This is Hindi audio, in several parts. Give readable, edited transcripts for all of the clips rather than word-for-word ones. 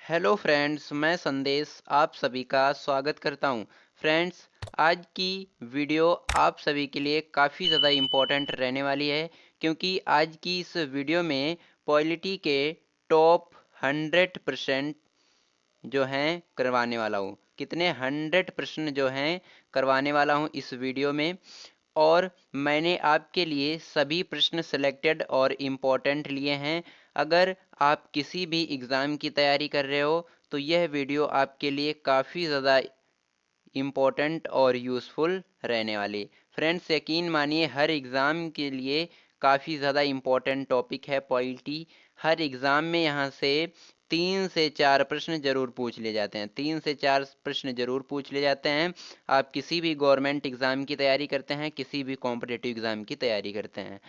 हेलो फ्रेंड्स, मैं संदेश आप सभी का स्वागत करता हूं। फ्रेंड्स, आज की वीडियो आप सभी के लिए काफ़ी ज़्यादा इम्पोर्टेंट रहने वाली है, क्योंकि आज की इस वीडियो में पॉलिटी के टॉप 100% जो हैं करवाने वाला हूं। कितने 100 प्रश्न जो हैं करवाने वाला हूं इस वीडियो में। और मैंने आपके लिए सभी प्रश्न सिलेक्टेड और इम्पोर्टेंट लिए हैं। अगर आप किसी भी एग्ज़ाम की तैयारी कर रहे हो तो यह वीडियो आपके लिए काफ़ी ज़्यादा इम्पोर्टेंट और यूज़फुल रहने वाली। फ्रेंड्स, यकीन मानिए हर एग्ज़ाम के लिए काफ़ी ज़्यादा इम्पोर्टेंट टॉपिक है पॉलिटी। हर एग्ज़ाम में यहाँ से 3 से 4 प्रश्न जरूर पूछ लिए जाते हैं। 3 से 4 प्रश्न जरूर पूछ लिए जाते हैं। आप किसी भी गवर्नमेंट एग्ज़ाम की तैयारी करते हैं, किसी भी कॉम्पिटिटिव एग्ज़ाम की तैयारी करते हैं,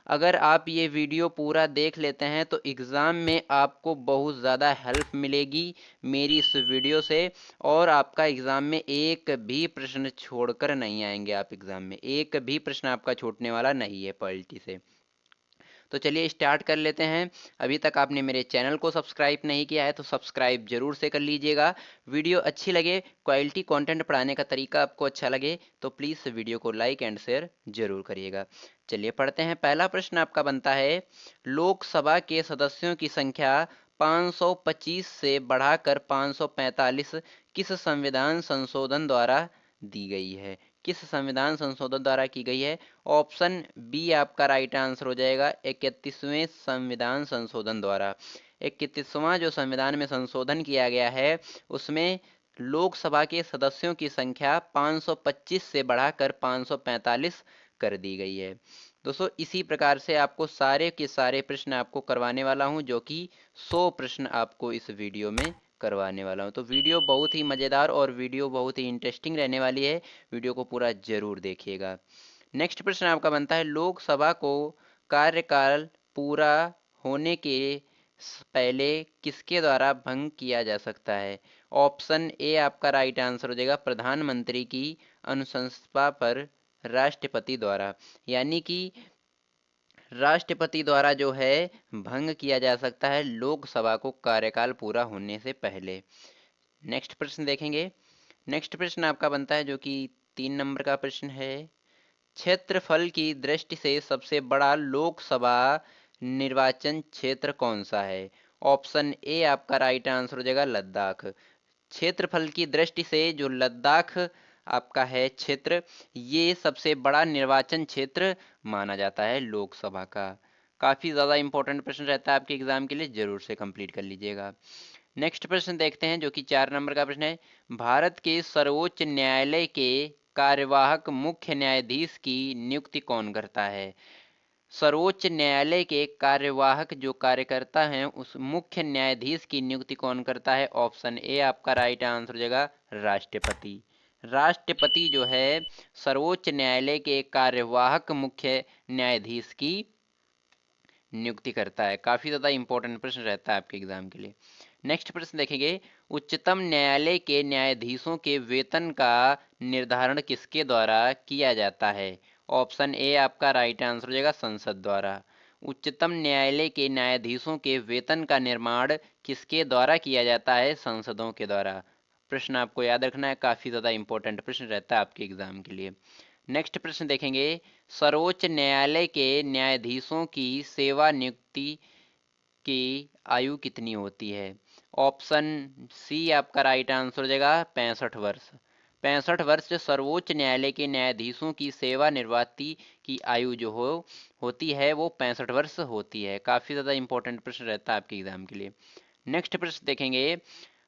अगर आप ये वीडियो पूरा देख लेते हैं तो एग्ज़ाम में आपको बहुत ज़्यादा हेल्प मिलेगी मेरी इस वीडियो से। और आपका एग्ज़ाम में एक भी प्रश्न छोड़कर नहीं आएंगे। आप एग्ज़ाम में एक भी प्रश्न आपका छूटने वाला नहीं है पॉलिटी से। तो चलिए स्टार्ट कर लेते हैं। अभी तक आपने मेरे चैनल को सब्सक्राइब नहीं किया है तो सब्सक्राइब जरूर से कर लीजिएगा। वीडियो अच्छी लगे, क्वालिटी कंटेंट पढ़ाने का तरीका आपको अच्छा लगे तो प्लीज़ वीडियो को लाइक एंड शेयर जरूर करिएगा। चलिए पढ़ते हैं। पहला प्रश्न आपका बनता है, लोकसभा के सदस्यों की संख्या 525 से बढ़ाकर 545 किस संविधान संशोधन द्वारा दी गई है? किस संविधान संशोधन द्वारा की गई है? ऑप्शन बी आपका राइट आंसर हो जाएगा, 31वें संविधान संशोधन द्वारा। 31वां जो संविधान में संशोधन किया गया है उसमें लोकसभा के सदस्यों की संख्या 525 से बढ़ाकर 545 कर दी गई है। दोस्तों, इसी प्रकार से आपको सारे के सारे प्रश्न आपको करवाने वाला हूं, जो कि 100 प्रश्न आपको इस वीडियो में करवाने वाला हूं। तो वीडियो बहुत ही मज़ेदार और वीडियो बहुत ही इंटरेस्टिंग रहने वाली है। वीडियो को पूरा जरूर देखिएगा। नेक्स्ट प्रश्न आपका बनता है, लोकसभा को कार्यकाल पूरा होने के पहले किसके द्वारा भंग किया जा सकता है? ऑप्शन ए आपका राइट आंसर हो जाएगा, प्रधानमंत्री की अनुशंसा पर राष्ट्रपति द्वारा। यानी कि राष्ट्रपति द्वारा जो है भंग किया जा सकता है लोकसभा को कार्यकाल पूरा होने से पहले। नेक्स्ट प्रश्न देखेंगे। नेक्स्ट प्रश्न आपका बनता है जो कि 3 नंबर का प्रश्न है, क्षेत्रफल की दृष्टि से सबसे बड़ा लोकसभा निर्वाचन क्षेत्र कौन सा है? ऑप्शन ए आपका राइट आंसर हो जाएगा, लद्दाख। क्षेत्रफल की दृष्टि से जो लद्दाख आपका है क्षेत्र, ये सबसे बड़ा निर्वाचन क्षेत्र माना जाता है लोकसभा का। काफी ज्यादा इंपॉर्टेंट प्रश्न रहता है आपके एग्जाम के लिए, जरूर से कंप्लीट कर लीजिएगा। नेक्स्ट प्रश्न देखते हैं जो कि 4 नंबर का प्रश्न है, भारत के सर्वोच्च न्यायालय के कार्यवाहक मुख्य न्यायाधीश की नियुक्ति कौन करता है? सर्वोच्च न्यायालय के कार्यवाहक जो कार्यकर्ता हैं उस मुख्य न्यायाधीश की नियुक्ति कौन करता है? ऑप्शन ए आपका राइट आंसर हो जाएगा, राष्ट्रपति। राष्ट्रपति जो है सर्वोच्च न्यायालय के कार्यवाहक मुख्य न्यायाधीश की नियुक्ति करता है। काफी ज्यादा इंपॉर्टेंट प्रश्न रहता है आपके एग्जाम के लिए। नेक्स्ट प्रश्न देखेंगे, उच्चतम न्यायालय के न्यायाधीशों के वेतन का निर्धारण किसके द्वारा किया जाता है? ऑप्शन ए आपका राइट आंसर हो जाएगा, संसद द्वारा। उच्चतम न्यायालय के न्यायाधीशों के वेतन का निर्माण किसके द्वारा किया जाता है? संसदों के द्वारा। प्रश्न आपको याद रखना है, काफी ज्यादा इंपॉर्टेंट प्रश्न रहता है आपके एग्जाम के लिए। नेक्स्ट प्रश्न देखेंगे, सर्वोच्च न्यायालय के न्यायाधीशों की सेवा नियुक्ति की आयु कितनी होती है? ऑप्शन सी आपका राइट आंसर हो जाएगा, 65 वर्ष। 65 वर्ष जो सर्वोच्च न्यायालय के न्यायाधीशों की सेवा निवृत्ति की आयु जो होती है वो 65 वर्ष होती है। काफी ज्यादा इंपॉर्टेंट प्रश्न रहता है आपके एग्जाम के लिए। नेक्स्ट प्रश्न देखेंगे,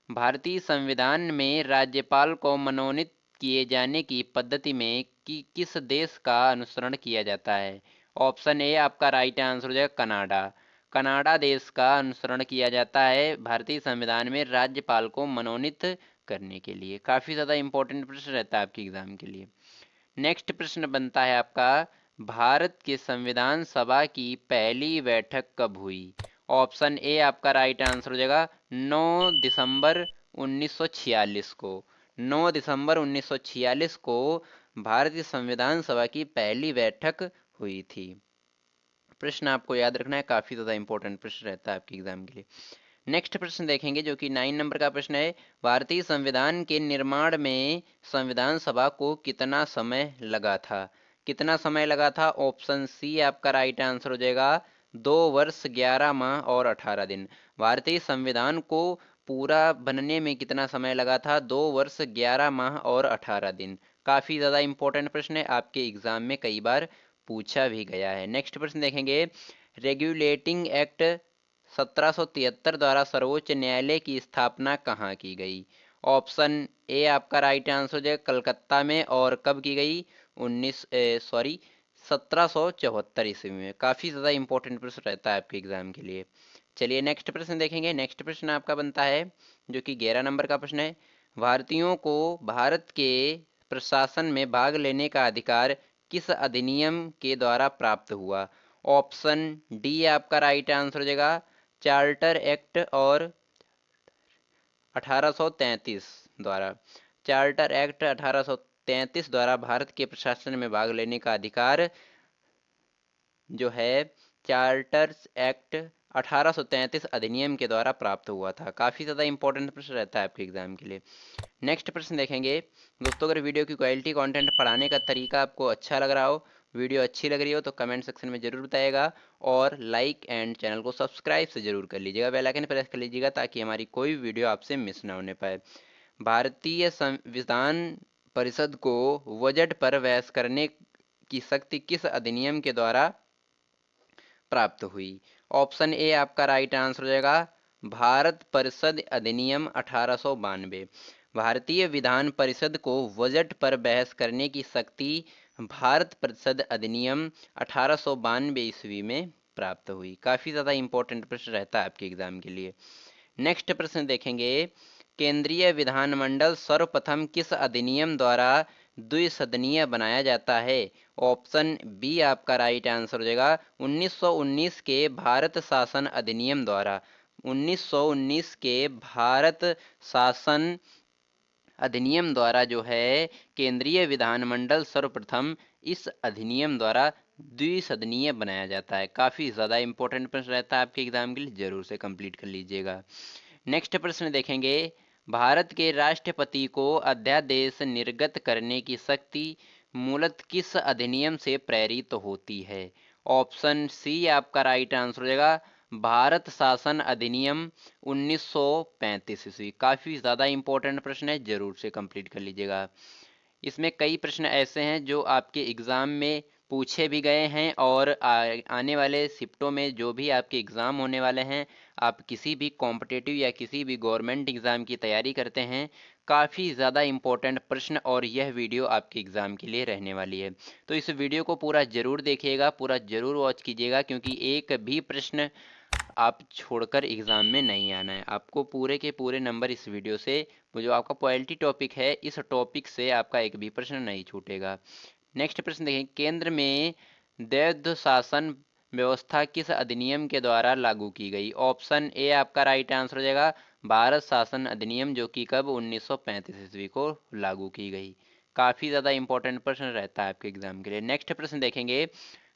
भारतीय संविधान में राज्यपाल को मनोनीत किए जाने की पद्धति में किस देश का अनुसरण किया जाता है? ऑप्शन ए आपका राइट आंसर हो जाएगा, कनाडा। कनाडा देश का अनुसरण किया जाता है भारतीय संविधान में राज्यपाल को मनोनीत करने के लिए। काफी ज्यादा इंपॉर्टेंट प्रश्न रहता है आपके एग्जाम के लिए। नेक्स्ट प्रश्न बनता है आपका, भारत के संविधान सभा की पहली बैठक कब हुई? ऑप्शन ए आपका राइट आंसर हो जाएगा, 9 दिसंबर 1946 को। 9 दिसंबर 1946 को भारतीय संविधान सभा की पहली बैठक हुई थी। प्रश्न आपको याद रखना है, काफी ज्यादा इंपॉर्टेंट प्रश्न रहता है आपके एग्जाम के लिए। नेक्स्ट प्रश्न देखेंगे जो कि 9 नंबर का प्रश्न है, भारतीय संविधान के निर्माण में संविधान सभा को कितना समय लगा था? कितना समय लगा था? ऑप्शन सी आपका राइट आंसर हो जाएगा, 2 वर्ष 11 माह और 18 दिन। भारतीय संविधान को पूरा बनने में कितना समय लगा था? 2 वर्ष 11 माह और 18 दिन। काफी ज्यादा इंपॉर्टेंट प्रश्न है, आपके एग्जाम में कई बार पूछा भी गया है। नेक्स्ट प्रश्न देखेंगे, रेगुलेटिंग एक्ट 1773 द्वारा सर्वोच्च न्यायालय की स्थापना कहाँ की गई? ऑप्शन ए आपका राइट आंसर जो है कलकत्ता में, और कब की गई? 1774 ईस्वी में। काफी ज्यादा इंपॉर्टेंट प्रश्न रहता है आपके एग्जाम के लिए। चलिए नेक्स्ट प्रश्न देखेंगे। नेक्स्ट प्रश्न आपका बनता है जो कि 11 नंबर का प्रश्न है, भारतीयों को भारत के प्रशासन में भाग लेने का अधिकार किस अधिनियम के द्वारा प्राप्त हुआ? ऑप्शन डी आपका राइट आंसर हो जाएगा, चार्टर एक्ट और 1833 द्वारा। चार्टर एक्ट 1833 द्वारा भारत के प्रशासन में भाग लेने का अधिकार जो है चार्टर्स एक्ट 1833 अधिनियम के द्वारा प्राप्त हुआ था। काफी ज्यादा इंपॉर्टेंट प्रश्न रहता है आपके एग्जाम के लिए। नेक्स्ट प्रश्न देखेंगे दोस्तों, अगर वीडियो की क्वालिटी कंटेंट पढ़ाने का तरीका आपको अच्छा लग रहा हो, वीडियो अच्छी लग रही हो, तो कमेंट सेक्शन में जरूर बताइएगा, और लाइक एंड चैनल को सब्सक्राइब से जरूर कर लीजिएगा, बेल आइकन प्रेस कर लीजिएगा ताकि हमारी कोई वीडियो आपसे मिस ना होने पाए। भारतीय संविधान परिषद को बजट पर बहस करने की शक्ति किस अधिनियम के द्वारा प्राप्त हुई? ऑप्शन ए आपका राइट आंसर हो जाएगा, भारत परिषद अधिनियम 1892। भारतीय विधान परिषद को बजट पर बहस करने की शक्ति भारत परिषद अधिनियम 1892 ईस्वी में प्राप्त हुई। काफी ज्यादा इंपॉर्टेंट प्रश्न रहता है आपके एग्जाम के लिए। नेक्स्ट प्रश्न देखेंगे, केंद्रीय विधानमंडल सर्वप्रथम किस अधिनियम द्वारा द्विसदनीय बनाया जाता है? ऑप्शन बी आपका राइट आंसर हो जाएगा, 1919 के भारत शासन अधिनियम द्वारा। 1919 के भारत शासन अधिनियम द्वारा जो है केंद्रीय विधानमंडल सर्वप्रथम इस अधिनियम द्वारा द्विसदनीय बनाया जाता है। काफी ज्यादा इंपॉर्टेंट प्रश्न रहता है आपके एग्जाम के लिए, जरूर से कंप्लीट कर लीजिएगा। नेक्स्ट प्रश्न देखेंगे, भारत के राष्ट्रपति को अध्यादेश निर्गत करने की शक्ति मूलतः किस अधिनियम से प्रेरित होती है? ऑप्शन सी आपका राइट आंसर हो जाएगा, भारत शासन अधिनियम 1935 ईस्वी। काफी ज्यादा इंपॉर्टेंट प्रश्न है, जरूर से कंप्लीट कर लीजिएगा। इसमें कई प्रश्न ऐसे हैं जो आपके एग्जाम में पूछे भी गए हैं, और आने वाले शिफ्टों में जो भी आपके एग्जाम होने वाले हैं, आप किसी भी कॉम्पिटिटिव या किसी भी गवर्नमेंट एग्जाम की तैयारी करते हैं, काफ़ी ज़्यादा इंपॉर्टेंट प्रश्न और यह वीडियो आपके एग्जाम के लिए रहने वाली है। तो इस वीडियो को पूरा जरूर देखिएगा, पूरा जरूर वॉच कीजिएगा, क्योंकि एक भी प्रश्न आप छोड़कर एग्जाम में नहीं आना है। आपको पूरे के पूरे नंबर इस वीडियो से, वो जो आपका पॉलिटी टॉपिक है, इस टॉपिक से आपका एक भी प्रश्न नहीं छूटेगा। नेक्स्ट प्रश्न देखें, केंद्र में द्वैध शासन व्यवस्था किस अधिनियम के द्वारा लागू की गई? ऑप्शन ए आपका राइट आंसर हो जाएगा, भारत शासन अधिनियम, जो कि कब 1935 ईस्वी को लागू की गई। काफी ज्यादा इंपॉर्टेंट प्रश्न रहता है आपके एग्जाम के लिए। नेक्स्ट प्रश्न देखेंगे,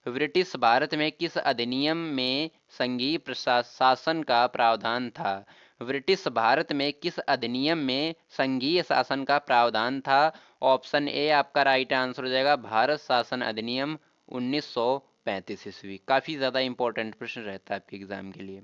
ब्रिटिश भारत में किस अधिनियम में संघीय प्रशासन का प्रावधान था? ब्रिटिश भारत में किस अधिनियम में संघीय शासन का प्रावधान था? ऑप्शन ए आपका राइट आंसर हो जाएगा, भारत शासन अधिनियम 1935 ईस्वी। काफी ज्यादा इंपॉर्टेंट प्रश्न रहता है आपके एग्जाम के लिए।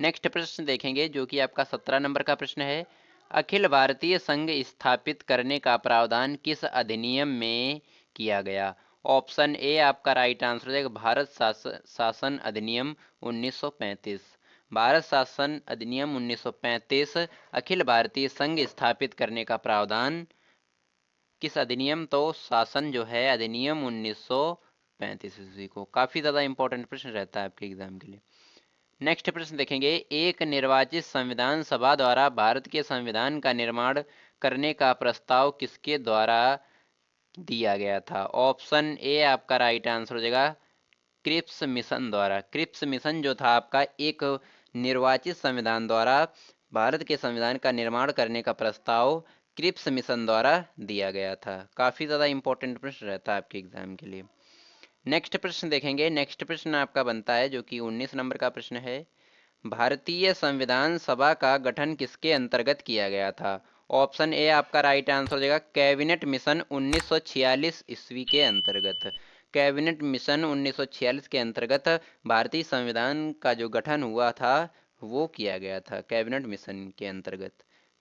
नेक्स्ट प्रश्न देखेंगे जो कि आपका 17 नंबर का प्रश्न है, अखिल भारतीय संघ स्थापित करने का प्रावधान किस अधिनियम में किया गया? ऑप्शन ए आपका राइट आंसर है भारत शासन अधिनियम 1935। भारत शासन अधिनियम 1935 अखिल भारतीय संघ स्थापित करने का प्रावधान किस अधिनियम? तो शासन जो है अधिनियम 1935 ईस्वी को। काफी ज्यादा इंपॉर्टेंट प्रश्न रहता है आपके एग्जाम के लिए। नेक्स्ट प्रश्न देखेंगे, एक निर्वाचित संविधान सभा द्वारा भारत के संविधान का निर्माण करने का प्रस्ताव किसके द्वारा दिया गया था? ऑप्शन ए आपका राइट आंसर हो जाएगा, क्रिप्स मिशन द्वारा। क्रिप्स मिशन जो था आपका, एक निर्वाचित संविधान द्वारा भारत के संविधान का निर्माण करने का प्रस्ताव क्रिप्स मिशन द्वारा दिया गया था। काफी ज्यादा इंपॉर्टेंट प्रश्न रहता है आपके एग्जाम के लिए। नेक्स्ट प्रश्न देखेंगे। नेक्स्ट प्रश्न आपका बनता है जो कि 19 नंबर का प्रश्न है, भारतीय संविधान सभा का गठन किसके अंतर्गत किया गया था? ऑप्शन ए आपका राइट आंसर हो जाएगा कैबिनेट मिशन 1946 ईस्वी के अंतर्गत। कैबिनेट मिशन 1946 के अंतर्गत भारतीय संविधान का जो गठन हुआ था वो किया गया था कैबिनेट मिशन के अंतर्गत।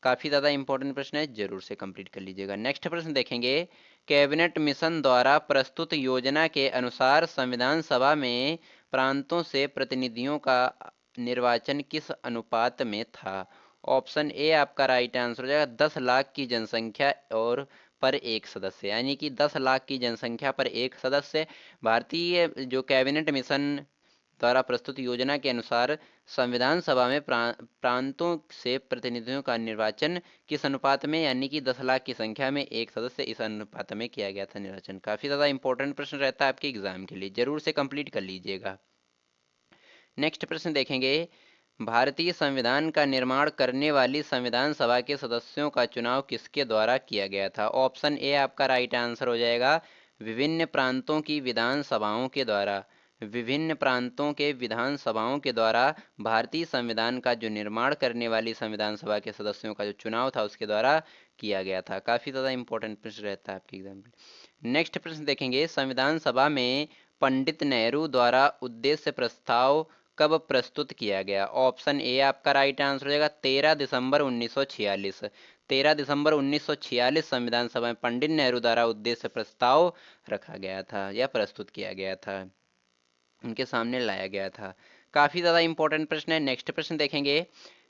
काफी ज्यादा इंपॉर्टेंट प्रश्न है, जरूर से कंप्लीट कर लीजिएगा। नेक्स्ट प्रश्न देखेंगे, कैबिनेट मिशन द्वारा प्रस्तुत योजना के अनुसार संविधान सभा में प्रांतों से प्रतिनिधियों का निर्वाचन किस अनुपात में था? ऑप्शन ए आपका राइट आंसर हो जाएगा 10 लाख की जनसंख्या और पर एक सदस्य, यानी कि 10 लाख की जनसंख्या पर एक सदस्य। भारतीय जो कैबिनेट मिशन द्वारा प्रस्तुत योजना के अनुसार संविधान सभा में प्रांतों से प्रतिनिधियों का निर्वाचन किस अनुपात में, यानी कि 10 लाख की संख्या में एक सदस्य, इस अनुपात में किया गया था निर्वाचन। काफी ज्यादा इंपॉर्टेंट प्रश्न रहता है आपके एग्जाम के लिए, जरूर से कंप्लीट कर लीजिएगा। नेक्स्ट प्रश्न देखेंगे, भारतीय संविधान का निर्माण करने वाली संविधान सभा के सदस्यों का चुनाव किसके द्वारा किया गया था? ऑप्शन ए आपका राइट आंसर हो जाएगा विभिन्न प्रांतों की विधान सभाओं के द्वारा। विभिन्न प्रांतों के विधान सभाओं के द्वारा भारतीय संविधान का जो निर्माण करने वाली संविधान सभा के सदस्यों का जो चुनाव था उसके द्वारा किया गया था। काफी ज्यादा इंपॉर्टेंट प्रश्न रहता है आपके एग्जाम में। नेक्स्ट प्रश्न देखेंगे, संविधान सभा में पंडित नेहरू द्वारा उद्देश्य प्रस्ताव कब प्रस्तुत किया गया? ऑप्शन ए आपका राइट आंसर हो जाएगा 13 दिसंबर 1946। 13 दिसंबर 1946 संविधान सभा में पंडित नेहरू द्वारा उद्देश्य प्रस्ताव रखा गया था या प्रस्तुत किया गया था, उनके सामने लाया गया था। काफी ज्यादा इंपॉर्टेंट प्रश्न है। नेक्स्ट प्रश्न देखेंगे,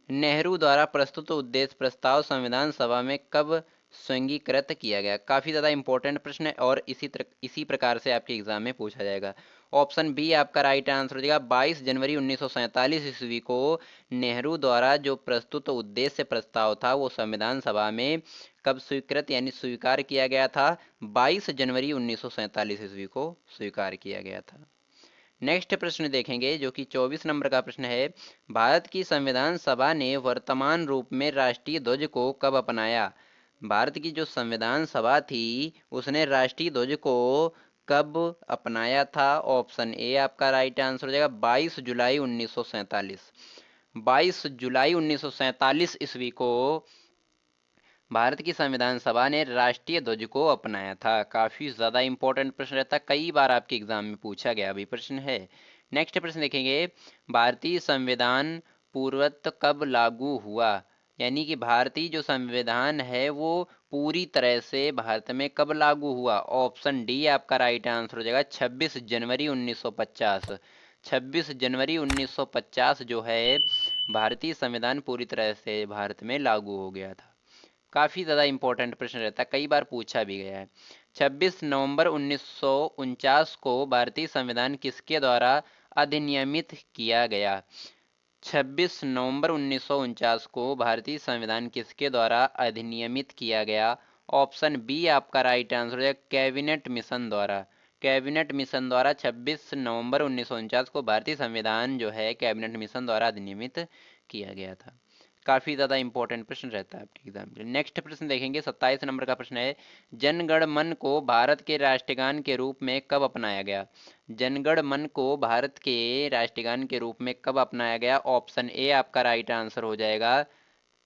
नेहरू द्वारा प्रस्तुत उद्देश्य प्रस्ताव संविधान सभा में कब स्वीकृत किया गया? काफी ज्यादा इंपॉर्टेंट प्रश्न है और इसी प्रकार से आपके एग्जाम में पूछा जाएगा। ऑप्शन बी आपका राइट आंसर हो जाएगा 22 जनवरी 1947 ईस्वी को नेहरू द्वारा जो प्रस्तुत उद्देश्य प्रस्ताव था वो संविधान सभा में कब स्वीकृत यानी स्वीकार किया गया था? 22 जनवरी 1947 ईस्वी को स्वीकार किया गया था। नेक्स्ट प्रश्न देखेंगे जो कि 24 नंबर का प्रश्न है, भारत की संविधान सभा ने वर्तमान रूप में राष्ट्रीय ध्वज को कब अपनाया? भारत की जो संविधान सभा थी उसने राष्ट्रीय ध्वज को कब अपनाया था? ऑप्शन ए आपका राइट आंसर हो जाएगा 22 जुलाई 1947। 22 जुलाई 1947 ईस्वी को भारत की संविधान सभा ने राष्ट्रीय ध्वज को अपनाया था। काफी ज्यादा इंपॉर्टेंट प्रश्न रहता है, कई बार आपके एग्जाम में पूछा गया भी प्रश्न है। नेक्स्ट प्रश्न देखेंगे, भारतीय संविधान पूर्वत कब लागू हुआ? यानी कि भारतीय जो संविधान है वो पूरी तरह से भारत में कब लागू हुआ? ऑप्शन डी आपका राइट आंसर हो जाएगा 26 जनवरी 1950। 26 जनवरी 1950 जो है भारतीय संविधान पूरी तरह से भारत में लागू हो गया था। काफी ज्यादा इंपॉर्टेंट प्रश्न रहता है, कई बार पूछा भी गया है। 26 नवंबर 1949 को भारतीय संविधान किसके द्वारा अधिनियमित किया गया? 26 नवंबर 1949 को भारतीय संविधान किसके द्वारा अधिनियमित किया गया? ऑप्शन बी आपका राइट आंसर है कैबिनेट मिशन द्वारा। कैबिनेट मिशन द्वारा 26 नवंबर 1949 को भारतीय संविधान जो है कैबिनेट मिशन द्वारा अधिनियमित किया गया था। काफी ज्यादा इंपॉर्टेंट प्रश्न रहता है आपके एग्जाम के लिए। नेक्स्ट प्रश्न देखेंगे, 27 नंबर का प्रश्न है, जनगण मन को भारत के राष्ट्रगान के रूप में कब अपनाया गया? जनगण मन को भारत के राष्ट्रगान के रूप में कब अपनाया गया? ऑप्शन ए आपका राइट आंसर हो जाएगा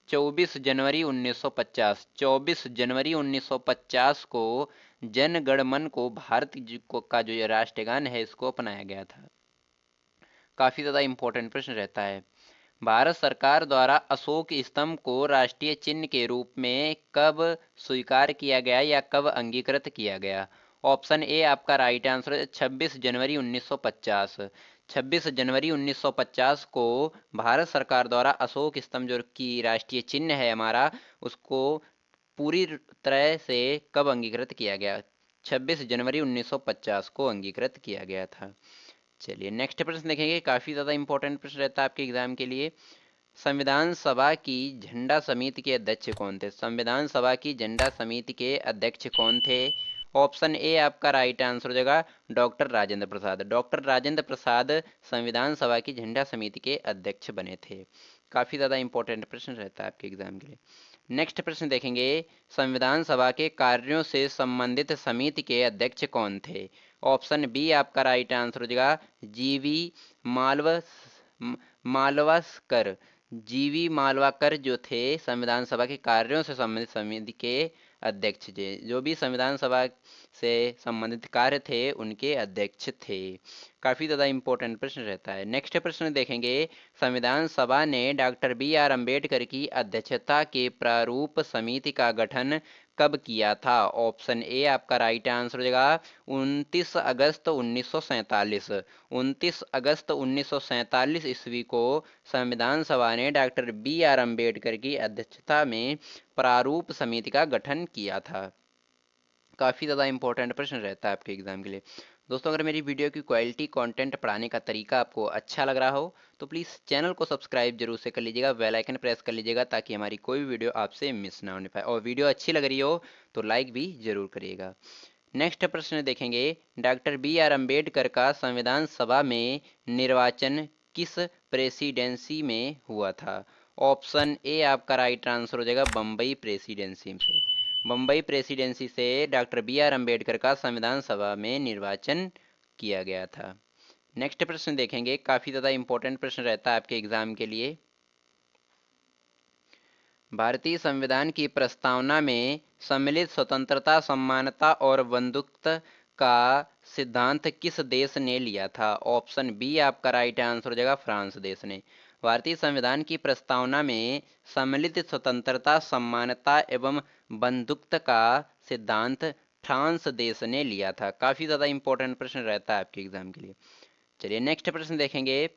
24 जनवरी 1950। 24 जनवरी 1950 को जनगण मन को का जो ये राष्ट्रगान है इसको अपनाया गया था। काफी ज्यादा इंपॉर्टेंट प्रश्न रहता है। भारत सरकार द्वारा अशोक स्तंभ को राष्ट्रीय चिन्ह के रूप में कब स्वीकार किया गया या कब अंगीकृत किया गया? ऑप्शन ए आपका राइट आंसर है 26 जनवरी 1950। 26 जनवरी 1950 को भारत सरकार द्वारा अशोक स्तंभ जो की राष्ट्रीय चिन्ह है हमारा उसको पूरी तरह से कब अंगीकृत किया गया? 26 जनवरी 1950 को अंगीकृत किया गया था। चलिए नेक्स्ट प्रश्न देखेंगे, काफी ज्यादा इंपॉर्टेंट प्रश्न रहता है आपके एग्जाम के लिए। संविधान सभा की झंडा समिति के अध्यक्ष कौन थे? संविधान सभा की झंडा समिति के अध्यक्ष कौन थे? ऑप्शन ए आपका राइट आंसर हो जाएगा डॉक्टर राजेंद्र प्रसाद। डॉक्टर राजेंद्र प्रसाद संविधान सभा की झंडा समिति के अध्यक्ष बने थे। काफी ज्यादा इंपॉर्टेंट प्रश्न रहता है आपके एग्जाम के लिए। नेक्स्ट प्रश्न देखेंगे, संविधान सभा के कार्यों से संबंधित समिति के अध्यक्ष कौन थे? ऑप्शन बी आपका राइट आंसर हो जाएगा जीवी मालव मालवाकर, जीवी मालवाकर जो थे संविधान सभा के कार्यों से संबंधित समिति के अध्यक्ष थे। जो भी संविधान सभा से संबंधित कार्य थे उनके अध्यक्ष थे। काफी ज्यादा इंपॉर्टेंट प्रश्न रहता है। नेक्स्ट प्रश्न देखेंगे, संविधान सभा ने डॉक्टर बी आर अम्बेडकर की अध्यक्षता के प्रारूप समिति का गठन कब किया था? ऑप्शन ए आपका राइट आंसर हो जाएगा 29 अगस्त 1947। 29 अगस्त 1947 ईस्वी को संविधान सभा ने डॉक्टर बी आर अम्बेडकर की अध्यक्षता में प्रारूप समिति का गठन किया था। काफ़ी ज़्यादा इंपॉर्टेंट प्रश्न रहता है आपके एग्जाम के लिए। दोस्तों, अगर मेरी वीडियो की क्वालिटी, कंटेंट पढ़ाने का तरीका आपको अच्छा लग रहा हो तो प्लीज़ चैनल को सब्सक्राइब जरूर से कर लीजिएगा, बेल आइकन प्रेस कर लीजिएगा ताकि हमारी कोई वीडियो आपसे मिस ना होने पाए। और वीडियो अच्छी लग रही हो तो लाइक भी जरूर करिएगा। नेक्स्ट प्रश्न देखेंगे, डॉक्टर बी आर अम्बेडकर का संविधान सभा में निर्वाचन किस प्रेसिडेंसी में हुआ था? ऑप्शन ए आपका राइट आंसर हो जाएगा बम्बई प्रेसिडेंसी से। बम्बई प्रेसिडेंसी से डॉक्टर बी आर अम्बेडकर का संविधान सभा में निर्वाचन किया गया था। नेक्स्ट प्रश्न देखेंगे, काफी ज्यादा इंपॉर्टेंट प्रश्न रहता है आपके एग्जाम के लिए। भारतीय संविधान की प्रस्तावना में सम्मिलित स्वतंत्रता, समानता और बंधुत्व का सिद्धांत किस देश ने लिया था? ऑप्शन बी आपका राइट आंसर हो जाएगा फ्रांस देश ने। भारतीय संविधान की प्रस्तावना में सम्मिलित स्वतंत्रता, समानता एवं बंधुत्व का सिद्धांत फ्रांस देश ने लिया था। काफी ज्यादा इंपॉर्टेंट प्रश्न रहता है आपके एग्जाम के लिए। चलिए नेक्स्ट प्रश्न देखेंगे,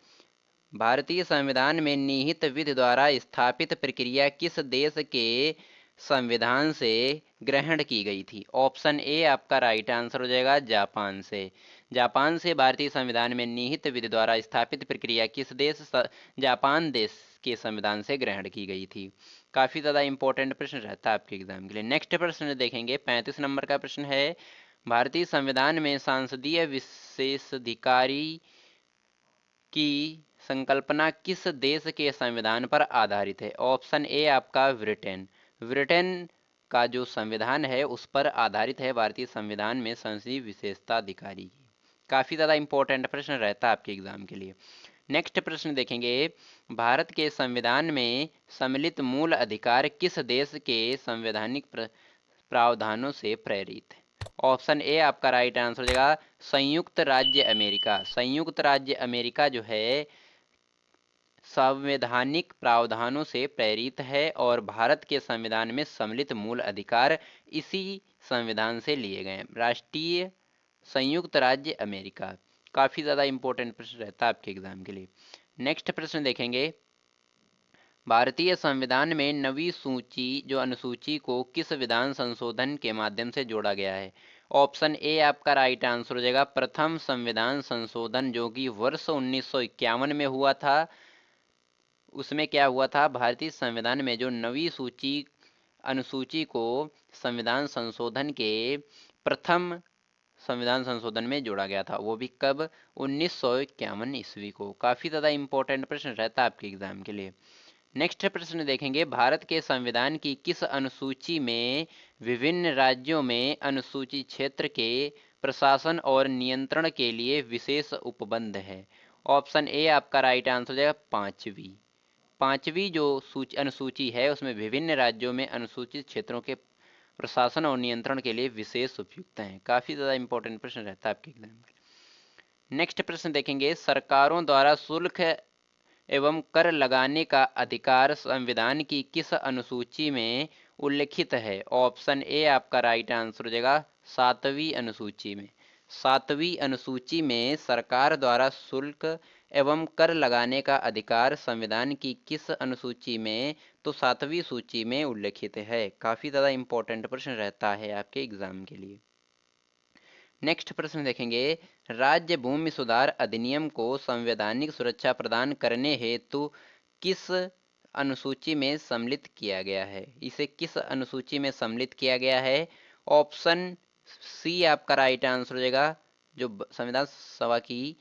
भारतीय संविधान में निहित विधि द्वारा स्थापित प्रक्रिया किस देश के संविधान से ग्रहण की गई थी? ऑप्शन ए आपका राइट आंसर हो जाएगा जापान से। जापान से भारतीय संविधान में निहित विधि द्वारा स्थापित प्रक्रिया किस देश जापान देश के संविधान से ग्रहण की गई थी। काफी ज्यादा इंपॉर्टेंट प्रश्न रहता है आपके एग्जाम के लिए। नेक्स्ट प्रश्न देखेंगे, 35 नंबर का प्रश्न है, भारतीय संविधान में सांसदीय विशेषाधिकारी की संकल्पना किस देश के संविधान पर आधारित है? ऑप्शन ए आपका ब्रिटेन। ब्रिटेन का जो संविधान है उस पर आधारित है भारतीय संविधान में संसदीय विशेषता अधिकारी की। काफी ज्यादा इंपॉर्टेंट प्रश्न रहता है आपके एग्जाम के लिए। नेक्स्ट प्रश्न देखेंगे, भारत के संविधान में सम्मिलित मूल अधिकार किस देश के संवैधानिक प्रावधानों से प्रेरित है? ऑप्शन ए आपका राइट आंसर हो जाएगा संयुक्त राज्य अमेरिका। संयुक्त राज्य अमेरिका जो है संवैधानिक प्रावधानों से प्रेरित है और भारत के संविधान में सम्मिलित मूल अधिकार इसी संविधान से लिए गए हैं। राष्ट्रीय संयुक्त राज्य अमेरिका। काफी ज्यादा इंपॉर्टेंट प्रश्न रहता है आपके एग्जाम के लिए। नेक्स्ट प्रश्न देखेंगे, भारतीय संविधान में नवी सूची जो अनुसूची को किस विधान संशोधन के माध्यम से जोड़ा गया है? ऑप्शन ए आपका राइट आंसर हो जाएगा प्रथम संविधान संशोधन, जो कि वर्ष 1951 में हुआ था। उसमें क्या हुआ था, भारतीय संविधान में जो नवी सूची अनुसूची को संविधान संशोधन के प्रथम संविधान संशोधन में जोड़ा गया था। वो भी कब? 1951 ईस्वी को। काफी ज्यादा इंपॉर्टेंट प्रश्न रहता है आपके एग्जाम के लिए। नेक्स्ट प्रश्न देखेंगे, भारत के संविधान की किस अनुसूची में विभिन्न राज्यों में अनुसूची क्षेत्र के प्रशासन और नियंत्रण के लिए विशेष उपबंध है? ऑप्शन ए आपका राइट आंसर हो जाएगा पांचवी। पांचवी जो अनुसूची है उसमें विभिन्न राज्यों में अनुसूचित क्षेत्रों के प्रशासन और नियंत्रण के लिए विशेष उपयुक्त हैं। काफी ज्यादा इंपॉर्टेंट प्रश्न रहता है आपके एग्जाम में। नेक्स्ट प्रश्न देखेंगे, सरकारों द्वारा शुल्क एवं कर लगाने का अधिकार संविधान की किस अनुसूची में उल्लिखित है? ऑप्शन ए आपका राइट आंसर हो जाएगा सातवीं अनुसूची में। सातवीं अनुसूची में सरकार द्वारा शुल्क एवं कर लगाने का अधिकार संविधान की किस अनुसूची में? तो सातवीं सूची में उल्लिखित है। काफी ज्यादा इंपॉर्टेंट प्रश्न रहता है आपके एग्जाम के लिए। नेक्स्ट प्रश्न देखेंगे, राज्य भूमि सुधार अधिनियम को संवैधानिक सुरक्षा प्रदान करने हेतु किस अनुसूची में सम्मिलित किया गया है? इसे किस अनुसूची में सम्मिलित किया गया है? ऑप्शन सी आपका राइट आंसर हो जाएगा जो संविधान सभा की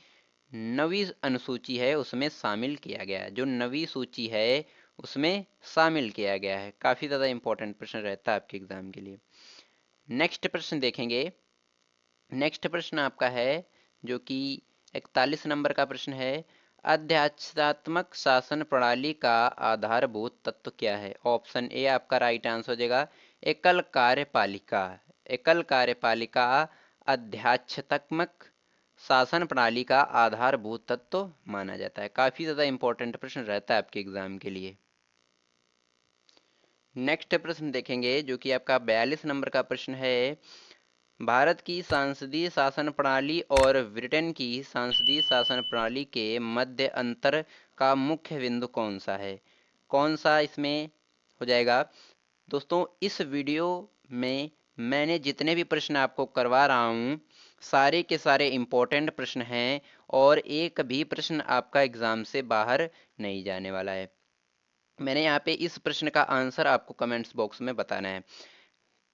नवी अनुसूची है उसमें शामिल किया गया है। जो नवी सूची है उसमें शामिल किया गया है। काफी ज्यादा इंपॉर्टेंट प्रश्न रहता है आपके एग्जाम के लिए। नेक्स्ट प्रश्न देखेंगे, नेक्स्ट प्रश्न आपका है जो कि 41 नंबर का प्रश्न है, अध्यात्मात्मक शासन प्रणाली का आधारभूत तत्व क्या है? ऑप्शन ए आपका राइट आंसर हो जाएगा एकल कार्यपालिका। एकल कार्यपालिका अध्यात्मात्मक शासन प्रणाली का आधारभूत तत्व माना जाता है। काफी ज्यादा इंपॉर्टेंट प्रश्न रहता है आपके एग्जाम के लिए। नेक्स्ट प्रश्न देखेंगे जो कि आपका 42 नंबर का प्रश्न है। भारत की संसदीय शासन प्रणाली और ब्रिटेन की संसदीय शासन प्रणाली के मध्य अंतर का मुख्य बिंदु कौन सा है? कौन सा इसमें हो जाएगा? दोस्तों इस वीडियो में मैंने जितने भी प्रश्न आपको करवा रहा हूँ सारे के सारे इंपॉर्टेंट प्रश्न हैं और एक भी प्रश्न आपका एग्जाम से बाहर नहीं जाने वाला है। मैंने यहाँ पे इस प्रश्न का आंसर आपको कमेंट्स बॉक्स में बताना है।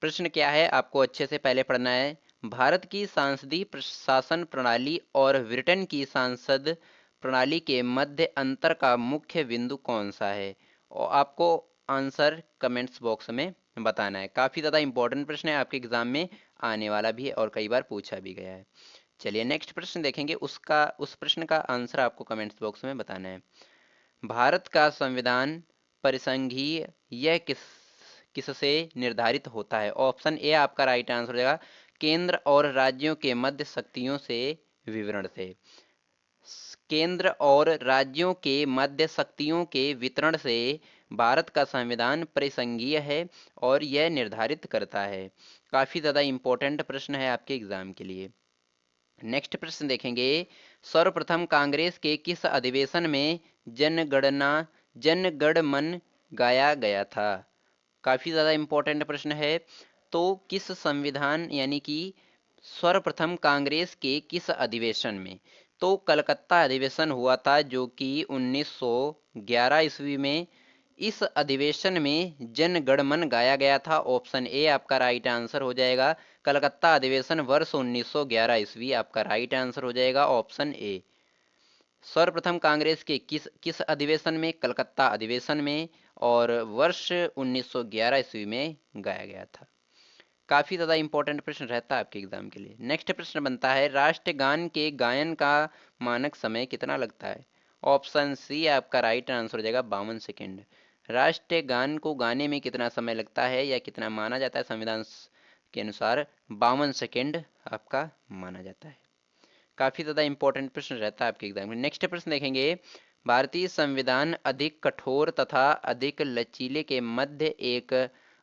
प्रश्न क्या है आपको अच्छे से पहले पढ़ना है। भारत की सांसदीय शासन प्रणाली और ब्रिटेन की सांसद प्रणाली के मध्य अंतर का मुख्य बिंदु कौन सा है? और आपको आंसर कमेंट्स बॉक्स में बताना है। काफी ज्यादा इंपॉर्टेंट प्रश्न है, आपके एग्जाम में आने वाला भी है और कई बार पूछा भी गया है। चलिए नेक्स्ट प्रश्न देखेंगे, उस प्रश्न का आंसर आपको कमेंट्स बॉक्स में बताना है। भारत का संविधान परिसंघीय यह किससे निर्धारित होता है? ऑप्शन ए आपका राइट आंसर हो जाएगा केंद्र और राज्यों के मध्य शक्तियों से विवरण से। केंद्र और राज्यों के मध्य शक्तियों के वितरण से भारत का संविधान परिसंघीय है और यह निर्धारित करता है। काफी ज्यादा इंपॉर्टेंट प्रश्न है आपके एग्जाम के लिए। नेक्स्ट प्रश्न देखेंगे, सर्वप्रथम कांग्रेस के किस अधिवेशन में जनगण मन गाया गया था? काफी ज्यादा इंपॉर्टेंट प्रश्न है। तो किस संविधान यानी कि सर्वप्रथम कांग्रेस के किस अधिवेशन में? तो कलकत्ता अधिवेशन हुआ था जो कि 1911 ईस्वी में। इस अधिवेशन में जन गण मन गाया गया था। ऑप्शन ए आपका राइट आंसर हो जाएगा कलकत्ता अधिवेशन वर्ष 1911 ईस्वी आपका राइट आंसर हो जाएगा ऑप्शन ए। सर्वप्रथम कांग्रेस के किस अधिवेशन में? कलकत्ता अधिवेशन में, और वर्ष 1911 ईस्वी में गाया गया था। काफी ज्यादा इंपॉर्टेंट प्रश्न रहता है आपके एग्जाम के लिए। नेक्स्ट प्रश्न बनता है, राष्ट्रगान के गायन का मानक समय कितना लगता है? ऑप्शन सी आपका राइट आंसर हो जाएगा 52 सेकेंड। राष्ट्रीय गान को गाने में कितना समय लगता है या कितना माना जाता है संविधान के अनुसार? 52 सेकेंड आपका माना जाता है। काफी ज्यादा इंपॉर्टेंट प्रश्न रहता है आपके एग्जाम में। नेक्स्ट प्रश्न देखेंगे, भारतीय संविधान अधिक कठोर तथा अधिक लचीले के मध्य एक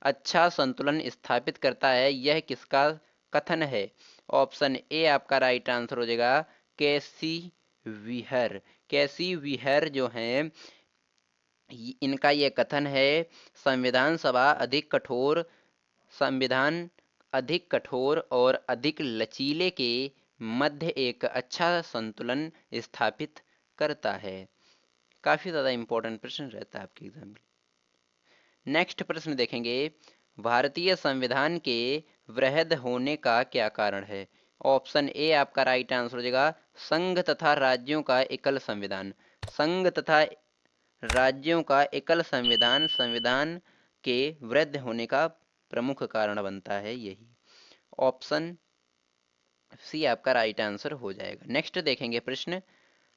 अच्छा संतुलन स्थापित करता है, यह किसका कथन है? ऑप्शन ए आपका राइट आंसर हो जाएगा कैसी विहर। कैसी विहर जो है इनका यह कथन है, संविधान अधिक कठोर और अधिक लचीले के मध्य एक अच्छा संतुलन स्थापित करता है। काफी ज्यादा इंपॉर्टेंट प्रश्न रहता है आपके एग्जाम में। नेक्स्ट प्रश्न देखेंगे, भारतीय संविधान के वृहद होने का क्या कारण है? ऑप्शन ए आपका राइट आंसर हो जाएगा संघ तथा राज्यों का एकल संविधान। संघ तथा राज्यों का एकल संविधान संविधान के वृहद होने का प्रमुख कारण बनता है यही। ऑप्शन सी आपका राइट आंसर हो जाएगा। नेक्स्ट देखेंगे प्रश्न,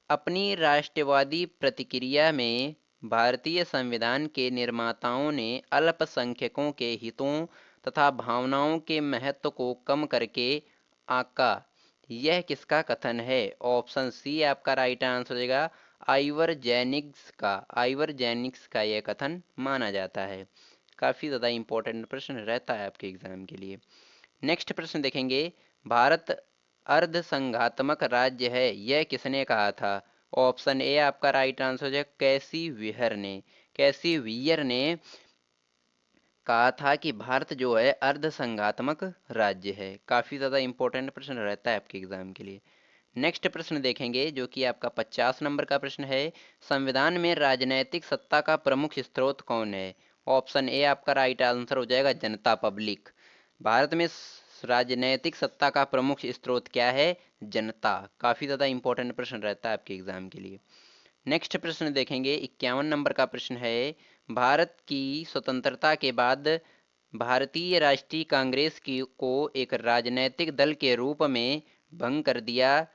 अपनी राष्ट्रवादी प्रतिक्रिया में भारतीय संविधान के निर्माताओं ने अल्पसंख्यकों के हितों तथा भावनाओं के महत्व को कम करके आका, यह किसका कथन है? ऑप्शन सी आपका राइट आंसर हो जाएगा आइवर जेनिक्स का यह कथन माना जाता है। काफी ज्यादा इंपॉर्टेंट प्रश्न रहता है आपके एग्जाम के लिए। नेक्स्ट प्रश्न देखेंगे, भारत अर्धसंघात्मक राज्य है, यह किसने कहा था? ऑप्शन ए आपका राइट आंसर है कैसी वियर ने कहा था कि भारत जो है अर्धसंघात्मक राज्य है। काफी ज्यादा इंपॉर्टेंट प्रश्न रहता है आपके एग्जाम के लिए। नेक्स्ट प्रश्न देखेंगे जो कि आपका 50 नंबर का प्रश्न है, संविधान में राजनैतिक सत्ता का प्रमुख स्रोत कौन है? ऑप्शन ए आपका राइट आंसर हो जाएगा जनता पब्लिक। भारत में राजनैतिक सत्ता का प्रमुख स्रोत क्या है? जनता। काफी ज्यादा इंपॉर्टेंट प्रश्न रहता है आपके एग्जाम के लिए। नेक्स्ट प्रश्न देखेंगे 51 नंबर का प्रश्न है, भारत की स्वतंत्रता के बाद भारतीय राष्ट्रीय कांग्रेस को एक राजनैतिक दल के रूप में भंग कर दिया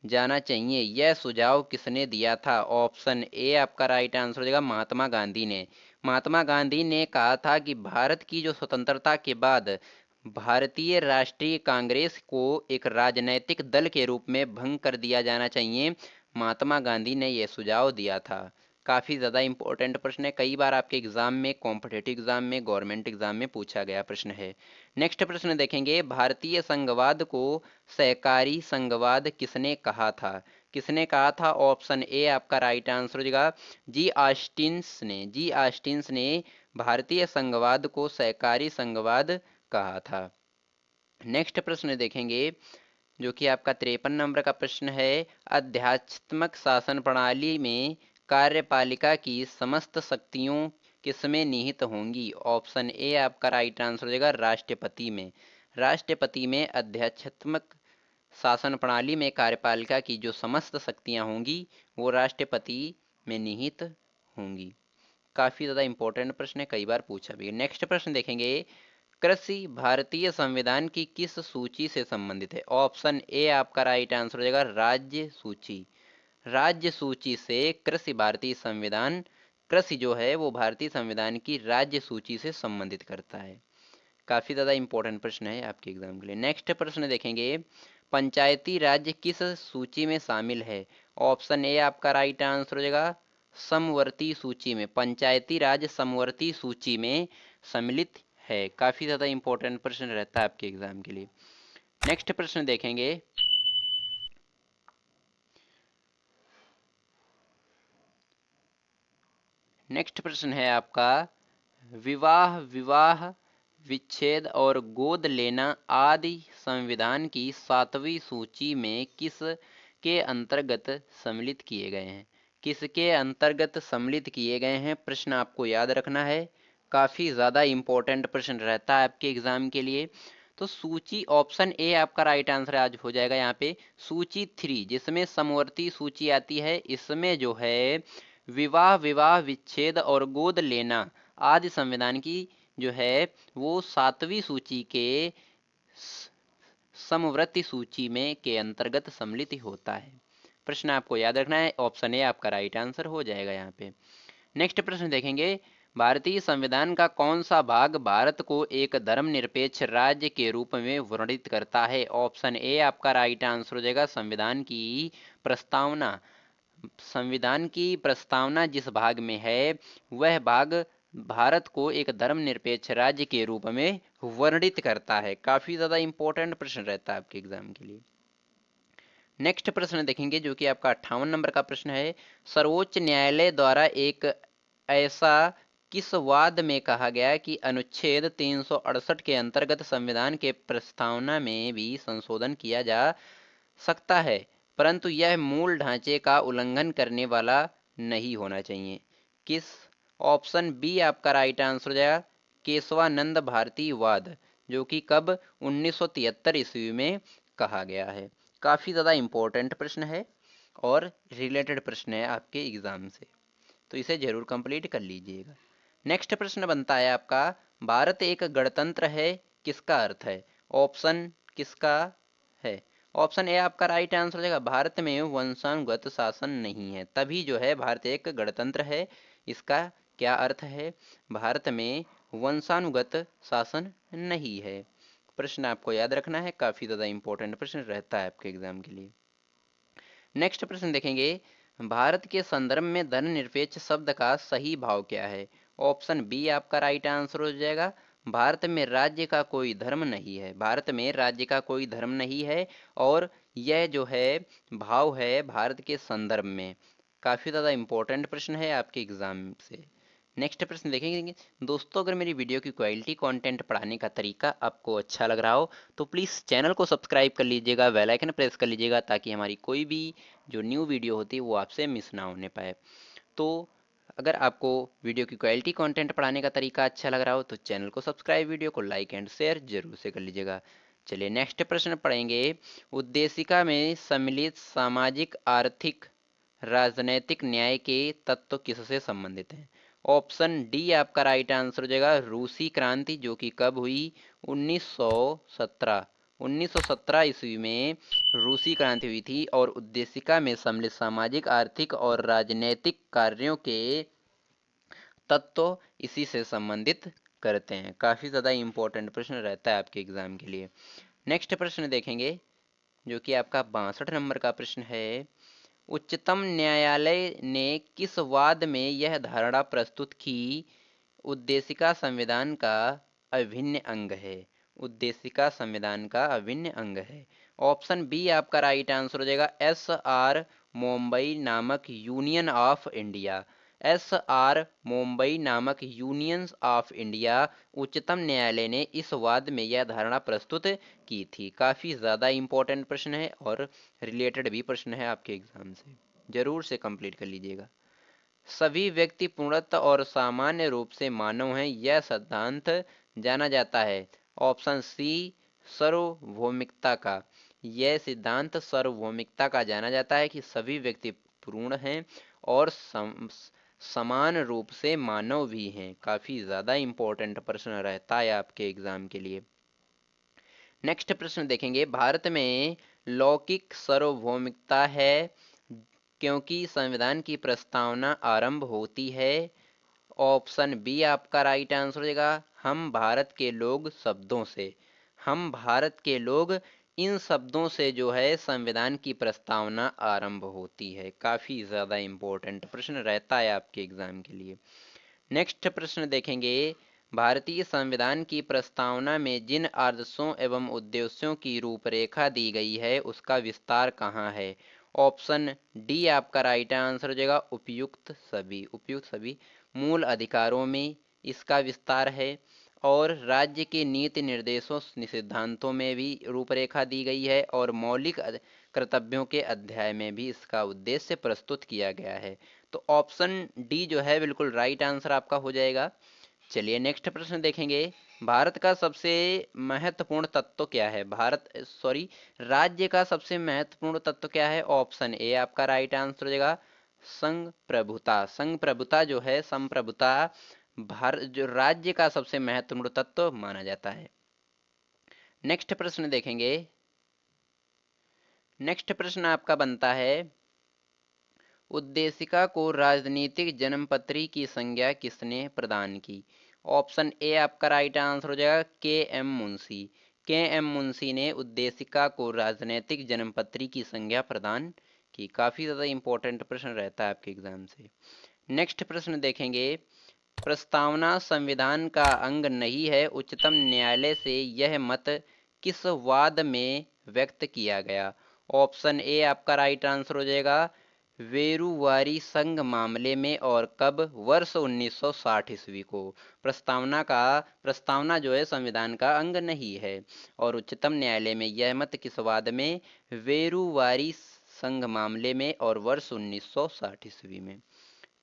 जाना चाहिए, यह सुझाव किसने दिया था? ऑप्शन ए आपका राइट आंसर हो जाएगा महात्मा गांधी ने। महात्मा गांधी ने कहा था कि भारत की जो स्वतंत्रता के बाद भारतीय राष्ट्रीय कांग्रेस को एक राजनैतिक दल के रूप में भंग कर दिया जाना चाहिए। महात्मा गांधी ने यह सुझाव दिया था। काफ़ी ज़्यादा इंपॉर्टेंट प्रश्न है, कई बार आपके एग्जाम में, कॉम्पिटिटिव एग्जाम में, गवर्नमेंट एग्जाम में पूछा गया प्रश्न है। नेक्स्ट प्रश्न देखेंगे, भारतीय संघवाद को सहकारी संघवाद किसने कहा था? किसने कहा था? ऑप्शन ए आपका राइट आंसर हो जाएगा जी ऑस्टिन्स ने। जी ऑस्टिन्स ने भारतीय संघवाद को सहकारी संघवाद कहा था। नेक्स्ट प्रश्न देखेंगे जो कि आपका 53 नंबर का प्रश्न है, आध्यात्मक शासन प्रणाली में कार्यपालिका की समस्त शक्तियों किसमें निहित होंगी? ऑप्शन ए आपका राइट आंसर हो जाएगा राष्ट्रपति में। राष्ट्रपति में आध्यात्मक शासन प्रणाली में कार्यपालिका की जो समस्त शक्तियां होंगी वो राष्ट्रपति में निहित होंगी। काफी ज्यादा इंपॉर्टेंट प्रश्न है, कई बार पूछा भी है। नेक्स्ट प्रश्न देखेंगे, कृषि भारतीय संविधान की किस सूची से संबंधित है? ऑप्शन ए आपका राइट आंसर हो जाएगा राज्य सूची। राज्य सूची से कृषि भारतीय संविधान, कृषि जो है वो भारतीय संविधान की राज्य सूची से संबंधित करता है। काफी ज्यादा इंपॉर्टेंट प्रश्न है आपके एग्जाम के लिए। नेक्स्ट प्रश्न देखेंगे, पंचायती राज किस सूची में शामिल है? ऑप्शन ए आपका राइट आंसर हो जाएगा समवर्ती सूची में। पंचायती राज समवर्ती सूची में सम्मिलित है। काफी ज्यादा इंपॉर्टेंट प्रश्न रहता है आपके एग्जाम के लिए। नेक्स्ट प्रश्न देखेंगे, नेक्स्ट प्रश्न है आपका, विवाह, विवाह विच्छेद और गोद लेना आदि संविधान की 7वीं सूची में किस के अंतर्गत सम्मिलित किए गए हैं? किसके अंतर्गत सम्मिलित किए गए हैं? प्रश्न आपको याद रखना है, काफी ज्यादा इंपॉर्टेंट प्रश्न रहता है आपके एग्जाम के लिए। तो सूची, ऑप्शन ए आपका राइट आंसर आज हो जाएगा यहाँ पे सूची 3, जिसमें समवर्ती सूची आती है। इसमें जो है विवाह, विवाह विच्छेद और गोद लेना आदि संविधान की जो है वो 7वीं सूची के समवर्ती सूची में के अंतर्गत सम्मिलित होता है। प्रश्न आपको याद रखना है, ऑप्शन ए आपका राइट आंसर हो जाएगा यहाँ पे। नेक्स्ट प्रश्न देखेंगे, भारतीय संविधान का कौन सा भाग भारत को एक धर्मनिरपेक्ष राज्य के रूप में वर्णित करता है? ऑप्शन ए आपका राइट आंसर हो जाएगा संविधान की प्रस्तावना। संविधान की प्रस्तावना जिस भाग में है वह भाग भारत को एक धर्मनिरपेक्ष राज्य के रूप में वर्णित करता है। काफी ज्यादा इंपॉर्टेंट प्रश्न रहता है आपके एग्जाम के लिए। नेक्स्ट प्रश्न देखेंगे जो कि आपका 58 नंबर का प्रश्न है, सर्वोच्च न्यायालय द्वारा एक ऐसा किस वाद में कहा गया कि अनुच्छेद 368 के अंतर्गत संविधान के प्रस्तावना में भी संशोधन किया जा सकता है, परंतु यह मूल ढांचे का उल्लंघन करने वाला नहीं होना चाहिए? किस? ऑप्शन बी आपका राइट आंसर हो जाएगा केशवानंद भारती वाद, जो कि कब 1973 ईस्वी में कहा गया है। काफी ज्यादा इंपॉर्टेंट प्रश्न है और रिलेटेड प्रश्न है आपके एग्जाम से, तो इसे जरूर कंप्लीट कर लीजिएगा। नेक्स्ट प्रश्न बनता है आपका, भारत एक गणतंत्र है किसका अर्थ है? ऑप्शन किसका है? ऑप्शन ए आपका राइट आंसर हो जाएगा भारत में वंशानुगत शासन नहीं है, तभी जो है भारत एक गणतंत्र है। इसका क्या अर्थ है? भारत में वंशानुगत शासन नहीं है। प्रश्न आपको याद रखना है, काफी ज्यादा इंपॉर्टेंट प्रश्न रहता है आपके एग्जाम के लिए। नेक्स्ट प्रश्न देखेंगे, भारत के संदर्भ में धर्मनिरपेक्ष शब्द का सही भाव क्या है? ऑप्शन बी आपका राइट आंसर हो जाएगा भारत में राज्य का कोई धर्म नहीं है। भारत में राज्य का कोई धर्म नहीं है और यह जो है भाव है भारत के संदर्भ में। काफी ज्यादा इंपॉर्टेंट प्रश्न है आपके एग्जाम से। नेक्स्ट प्रश्न देखेंगे दोस्तों, अगर मेरी वीडियो की क्वालिटी कंटेंट पढ़ाने का तरीका आपको अच्छा लग रहा हो तो प्लीज़ चैनल को सब्सक्राइब कर लीजिएगा, बेल आइकन प्रेस कर लीजिएगा, ताकि हमारी कोई भी जो न्यू वीडियो होती है वो आपसे मिस ना होने पाए। तो अगर आपको वीडियो की क्वालिटी कंटेंट पढ़ाने का तरीका अच्छा लग रहा हो तो चैनल को सब्सक्राइब, वीडियो को लाइक एंड शेयर जरूर से कर लीजिएगा। चलिए नेक्स्ट प्रश्न पढ़ेंगे, उद्देशिका में सम्मिलित सामाजिक, आर्थिक, राजनैतिक न्याय के तत्व किससे संबंधित हैं? ऑप्शन डी आपका राइट आंसर हो जाएगा रूसी क्रांति, जो कि कब हुई? 1917। 1917 ईस्वी में रूसी क्रांति हुई थी और उद्देशिका में सम्मिलित सामाजिक, आर्थिक और राजनैतिक कार्यों के तत्व इसी से संबंधित करते हैं। काफ़ी ज़्यादा इम्पोर्टेंट प्रश्न रहता है आपके एग्जाम के लिए। नेक्स्ट प्रश्न देखेंगे जो कि आपका 62 नंबर का प्रश्न है। उच्चतम न्यायालय ने किस वाद में यह धारणा प्रस्तुत की उद्देशिका संविधान का अभिन्न अंग है? उद्देशिका संविधान का अभिन्न अंग है। ऑप्शन बी आपका राइट आंसर हो जाएगा एस आर मुंबई नामक union of India. S R Mumbai नामक यूनियन ऑफ इंडिया उच्चतम न्यायालय ने इस वाद में यह धारणा प्रस्तुत की थी। काफ़ी ज़्यादा इंपॉर्टेंट प्रश्न है और रिलेटेड भी प्रश्न है आपके एग्जाम से, जरूर से कंप्लीट कर लीजिएगा। सभी व्यक्ति पूर्णतः और सामान्य रूप से मानव हैं, यह सिद्धांत जाना जाता है। ऑप्शन सी सार्वभौमिकता का। यह सिद्धांत सार्वभौमिकता का जाना जाता है कि सभी व्यक्ति पूर्ण हैं और समान रूप से मानव भी हैं। काफ़ी ज़्यादा इम्पोर्टेंट प्रश्न रहता है आपके एग्जाम के लिए। नेक्स्ट प्रश्न देखेंगे, भारत में लौकिक सार्वभौमिकता है क्योंकि संविधान की प्रस्तावना आरंभ होती है। ऑप्शन बी आपका राइट आंसर हो जाएगा हम भारत के लोग शब्दों से। हम भारत के लोग, इन शब्दों से जो है संविधान की प्रस्तावना आरंभ होती है। काफ़ी ज़्यादा इम्पोर्टेंट प्रश्न रहता है आपके एग्जाम के लिए। नेक्स्ट प्रश्न देखेंगे, भारतीय संविधान की प्रस्तावना में जिन आदर्शों एवं उद्देश्यों की रूपरेखा दी गई है उसका विस्तार कहाँ है? ऑप्शन डी आपका राइट आंसर हो जाएगा उपयुक्त सभी। उपयुक्त सभी मूल अधिकारों में इसका विस्तार है और राज्य के नीति निर्देशों सिद्धांतों में भी रूपरेखा दी गई है और मौलिक कर्तव्यों के अध्याय में भी इसका उद्देश्य प्रस्तुत किया गया है। तो ऑप्शन डी जो है बिल्कुल राइट आंसर आपका हो जाएगा। चलिए नेक्स्ट प्रश्न देखेंगे, भारत का सबसे महत्वपूर्ण तत्व क्या है? राज्य का सबसे महत्वपूर्ण तत्व क्या है? ऑप्शन ए आपका राइट आंसर हो जाएगा संघ प्रभुता। संघ प्रभुता जो है, संप्रभुता भारत जो राज्य का सबसे महत्वपूर्ण तत्व माना जाता है। नेक्स्ट प्रश्न देखेंगे, नेक्स्ट प्रश्न आपका बनता है, उद्देशिका को राजनीतिक जन्मपत्री की संज्ञा किसने प्रदान की? ऑप्शन ए आपका राइट आंसर हो जाएगा के एम मुंशी। के एम मुंशी ने उद्देशिका को राजनीतिक जन्मपत्री की संज्ञा प्रदान की। काफ़ी ज़्यादा इंपॉर्टेंट प्रश्न रहता है आपके एग्जाम से। नेक्स्ट प्रश्न देखेंगे, प्रस्तावना संविधान का अंग नहीं है, उच्चतम न्यायालय से यह मत किस वाद में व्यक्त किया गया? ऑप्शन ए आपका राइट आंसर हो जाएगा वेरुवारी संघ मामले में और कब? वर्ष 1960 ईस्वी को। प्रस्तावना जो है संविधान का अंग नहीं है और उच्चतम न्यायालय में यह मत किस वाद में? वेरुवारी संघ मामले में और वर्ष 1960 ईस्वी में।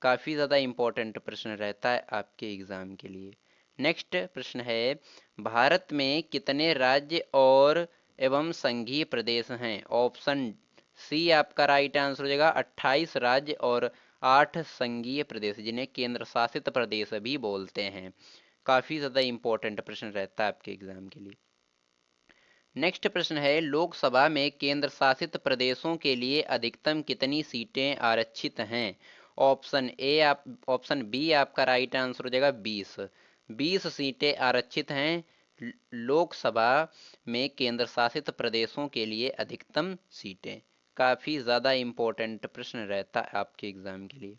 काफ़ी ज़्यादा इम्पोर्टेंट प्रश्न रहता है आपके एग्जाम के लिए। नेक्स्ट प्रश्न है, भारत में कितने राज्य और एवं संघीय प्रदेश हैं? ऑप्शन सी आपका राइट आंसर हो जाएगा 28 राज्य और 8 संघीय प्रदेश, जिन्हें केंद्र शासित प्रदेश भी बोलते हैं। काफ़ी ज़्यादा इम्पोर्टेंट प्रश्न रहता है आपके एग्जाम के लिए। नेक्स्ट प्रश्न है, लोकसभा में केंद्र शासित प्रदेशों के लिए अधिकतम कितनी सीटें आरक्षित हैं? ऑप्शन बी आपका राइट आंसर हो जाएगा 20। 20 सीटें आरक्षित हैं लोकसभा में केंद्र शासित प्रदेशों के लिए अधिकतम सीटें। काफ़ी ज़्यादा इम्पोर्टेंट प्रश्न रहता है आपके एग्जाम के लिए।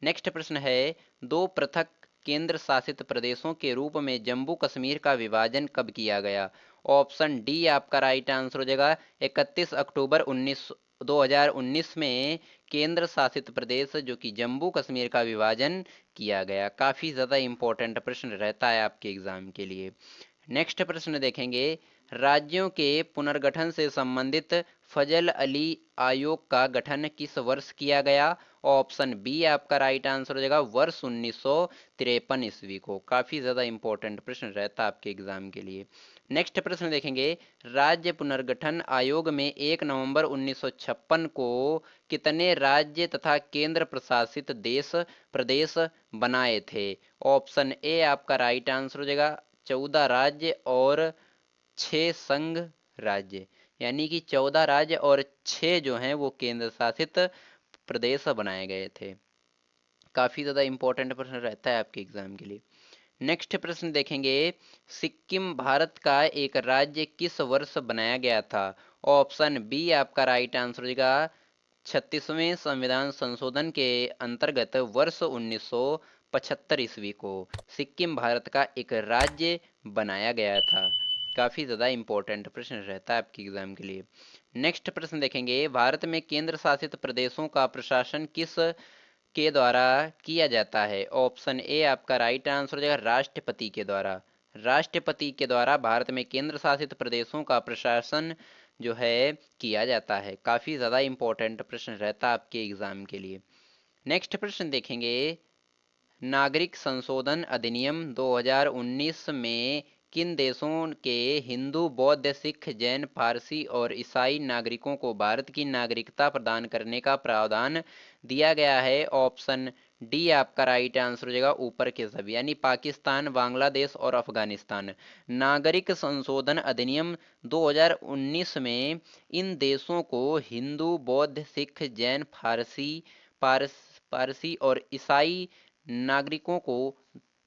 नेक्स्ट प्रश्न है, दो पृथक केंद्र शासित प्रदेशों के रूप में जम्मू कश्मीर का विभाजन कब किया गया? ऑप्शन डी आपका राइट आंसर हो जाएगा 31 अक्टूबर 2019 में केंद्र शासित प्रदेश जो कि जम्मू कश्मीर का विभाजन किया गया। काफ़ी ज़्यादा इम्पोर्टेंट प्रश्न रहता है आपके एग्जाम के लिए। नेक्स्ट प्रश्न देखेंगे, राज्यों के पुनर्गठन से संबंधित फजल अली आयोग का गठन किस वर्ष किया गया? ऑप्शन बी आपका राइट आंसर हो जाएगा वर्ष 1953 ईस्वी को। काफ़ी ज़्यादा इंपॉर्टेंट प्रश्न रहता है आपके एग्जाम के लिए। नेक्स्ट प्रश्न देखेंगे, राज्य पुनर्गठन आयोग में 1 नवंबर 1956 को कितने राज्य तथा केंद्र प्रशासित देश प्रदेश बनाए थे? ऑप्शन ए आपका राइट आंसर हो जाएगा 14 राज्य और 6 संघ राज्य, यानी कि 14 राज्य और 6 जो हैं वो केंद्र शासित प्रदेश बनाए गए थे। काफी ज्यादा इंपॉर्टेंट प्रश्न रहता है आपके एग्जाम के लिए। नेक्स्ट प्रश्न देखेंगे, सिक्किम भारत का एक राज्य किस वर्ष बनाया गया था? ऑप्शन बी आपका राइट आंसर हो जाएगा 36वें संविधान संशोधन के अंतर्गत वर्ष 1975 ईस्वी को सिक्किम भारत का एक राज्य बनाया गया था। काफी ज्यादा इंपॉर्टेंट प्रश्न रहता है आपके एग्जाम के लिए। नेक्स्ट प्रश्न देखेंगे, भारत में केंद्र शासित प्रदेशों का प्रशासन किस के द्वारा किया जाता है? ऑप्शन ए आपका राइट आंसर हो जाएगा राष्ट्रपति के द्वारा। राष्ट्रपति के द्वारा भारत में केंद्र शासित प्रदेशों का प्रशासन जो है किया जाता है। काफी ज्यादा इंपॉर्टेंट प्रश्न रहता है आपके एग्जाम के लिए। नेक्स्ट प्रश्न देखेंगे, नागरिक संशोधन अधिनियम 2019 में किन देशों के हिंदू, बौद्ध, सिख, जैन, पारसी और ईसाई नागरिकों को भारत की नागरिकता प्रदान करने का प्रावधान दिया गया है? ऑप्शन डी आपका राइट आंसर हो जाएगा ऊपर के सभी, यानी पाकिस्तान, बांग्लादेश और अफगानिस्तान। नागरिक संशोधन अधिनियम 2019 में इन देशों को हिंदू, बौद्ध, सिख, जैन, पारसी और ईसाई नागरिकों को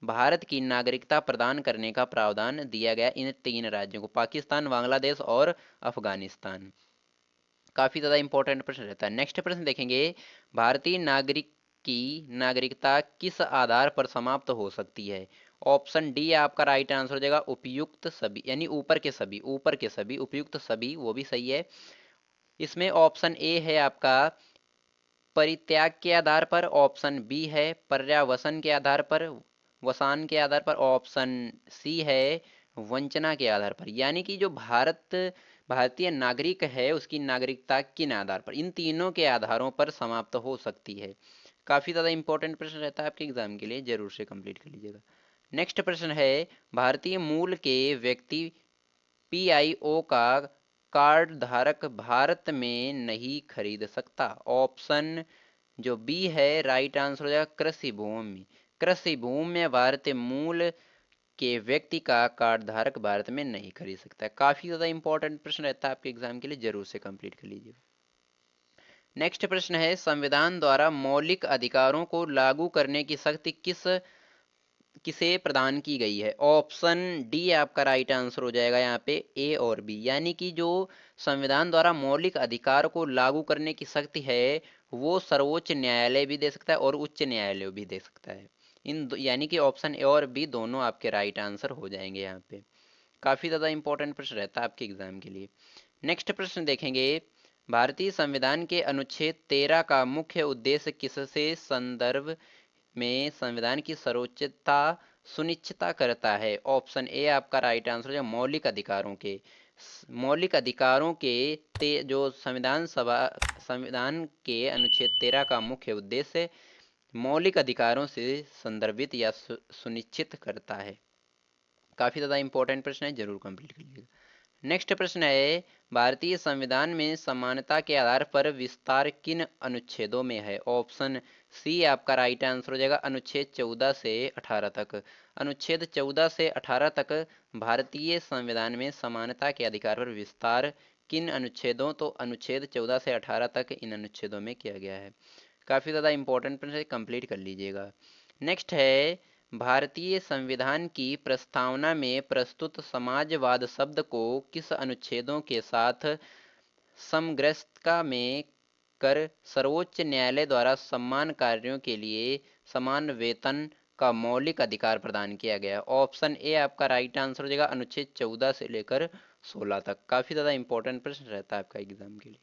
भारत की नागरिकता प्रदान करने का प्रावधान दिया गया, इन 3 राज्यों को, पाकिस्तान, बांग्लादेश और अफगानिस्तान। काफी ज्यादा इंपॉर्टेंट प्रश्न रहता है। नेक्स्ट प्रश्न देखेंगे, भारतीय नागरिक की नागरिकता किस आधार पर समाप्त हो सकती है? ऑप्शन डी आपका राइट आंसर हो जाएगा उपयुक्त सभी, यानी ऊपर के सभी, ऊपर के सभी, उपयुक्त सभी वो भी सही है। इसमें ऑप्शन ए है आपका परित्याग के आधार पर, ऑप्शन बी है पर्यावसन के आधार पर, वसान के आधार पर, ऑप्शन सी है वंचना के आधार पर। यानी कि जो भारतीय नागरिक है उसकी नागरिकता किन आधार पर, इन तीनों के आधारों पर समाप्त हो सकती है। काफी ज्यादा इंपॉर्टेंट प्रश्न रहता है आपके एग्जाम के लिए, जरूर से कंप्लीट कर लीजिएगा। नेक्स्ट प्रश्न है, भारतीय मूल के व्यक्ति पीआईओ का कार्ड धारक भारत में नहीं खरीद सकता? ऑप्शन जो बी है राइट आंसर हो जाएगा कृषि भूमि। कृषि भूमि में भारतीय मूल के व्यक्ति का कार्ड धारक भारत में नहीं खरीद सकता है। काफी ज्यादा इंपॉर्टेंट प्रश्न रहता है आपके एग्जाम के लिए, जरूर से कंप्लीट कर लीजिए। नेक्स्ट प्रश्न है, संविधान द्वारा मौलिक अधिकारों को लागू करने की शक्ति किसे प्रदान की गई है? ऑप्शन डी आपका राइट आंसर हो जाएगा यहाँ पे ए और बी, यानी कि जो संविधान द्वारा मौलिक अधिकार को लागू करने की शक्ति है वो सर्वोच्च न्यायालय भी दे सकता है और उच्च न्यायालय भी दे सकता है। यानी कि ऑप्शन ए और बी दोनों आपके राइट आंसर हो जाएंगे यहाँ पे। काफी ज्यादा इंपॉर्टेंट प्रश्न रहता है आपके एग्जाम के लिए। नेक्स्ट प्रश्न देखेंगे, भारतीय संविधान के अनुच्छेद 13 का मुख्य उद्देश्य किससे संदर्भ में संविधान की सर्वोच्चता सुनिश्चित करता है? ऑप्शन ए आपका राइट आंसर है मौलिक अधिकारों के। मौलिक अधिकारों के जो संविधान के अनुच्छेद 13 का मुख्य उद्देश्य मौलिक अधिकारों से संदर्भित या सुनिश्चित करता है। काफी ज्यादा इंपॉर्टेंट प्रश्न है, जरूर कंप्लीट कर लीजिएगा। नेक्स्ट प्रश्न है, भारतीय संविधान में समानता के आधार पर विस्तार किन अनुच्छेदों में है? ऑप्शन सी आपका राइट आंसर हो जाएगा अनुच्छेद 14 से 18 तक। अनुच्छेद 14 से 18 तक भारतीय संविधान में समानता के अधिकार पर विस्तार किन अनुच्छेदों, तो अनुच्छेद 14 से 18 तक इन अनुच्छेदों में किया गया है। काफी ज्यादा इंपॉर्टेंट प्रश्न है, कंप्लीट कर लीजिएगा। नेक्स्ट है, भारतीय संविधान की प्रस्तावना में प्रस्तुत समाजवाद शब्द को किस अनुच्छेदों के साथ समग्रता में कर सर्वोच्च न्यायालय द्वारा समान कार्यों के लिए समान वेतन का मौलिक अधिकार प्रदान किया गया? ऑप्शन ए आपका राइट आंसर हो जाएगा अनुच्छेद 14 से लेकर 16 तक। काफी ज्यादा इंपॉर्टेंट प्रश्न रहता है आपका एग्जाम के लिए।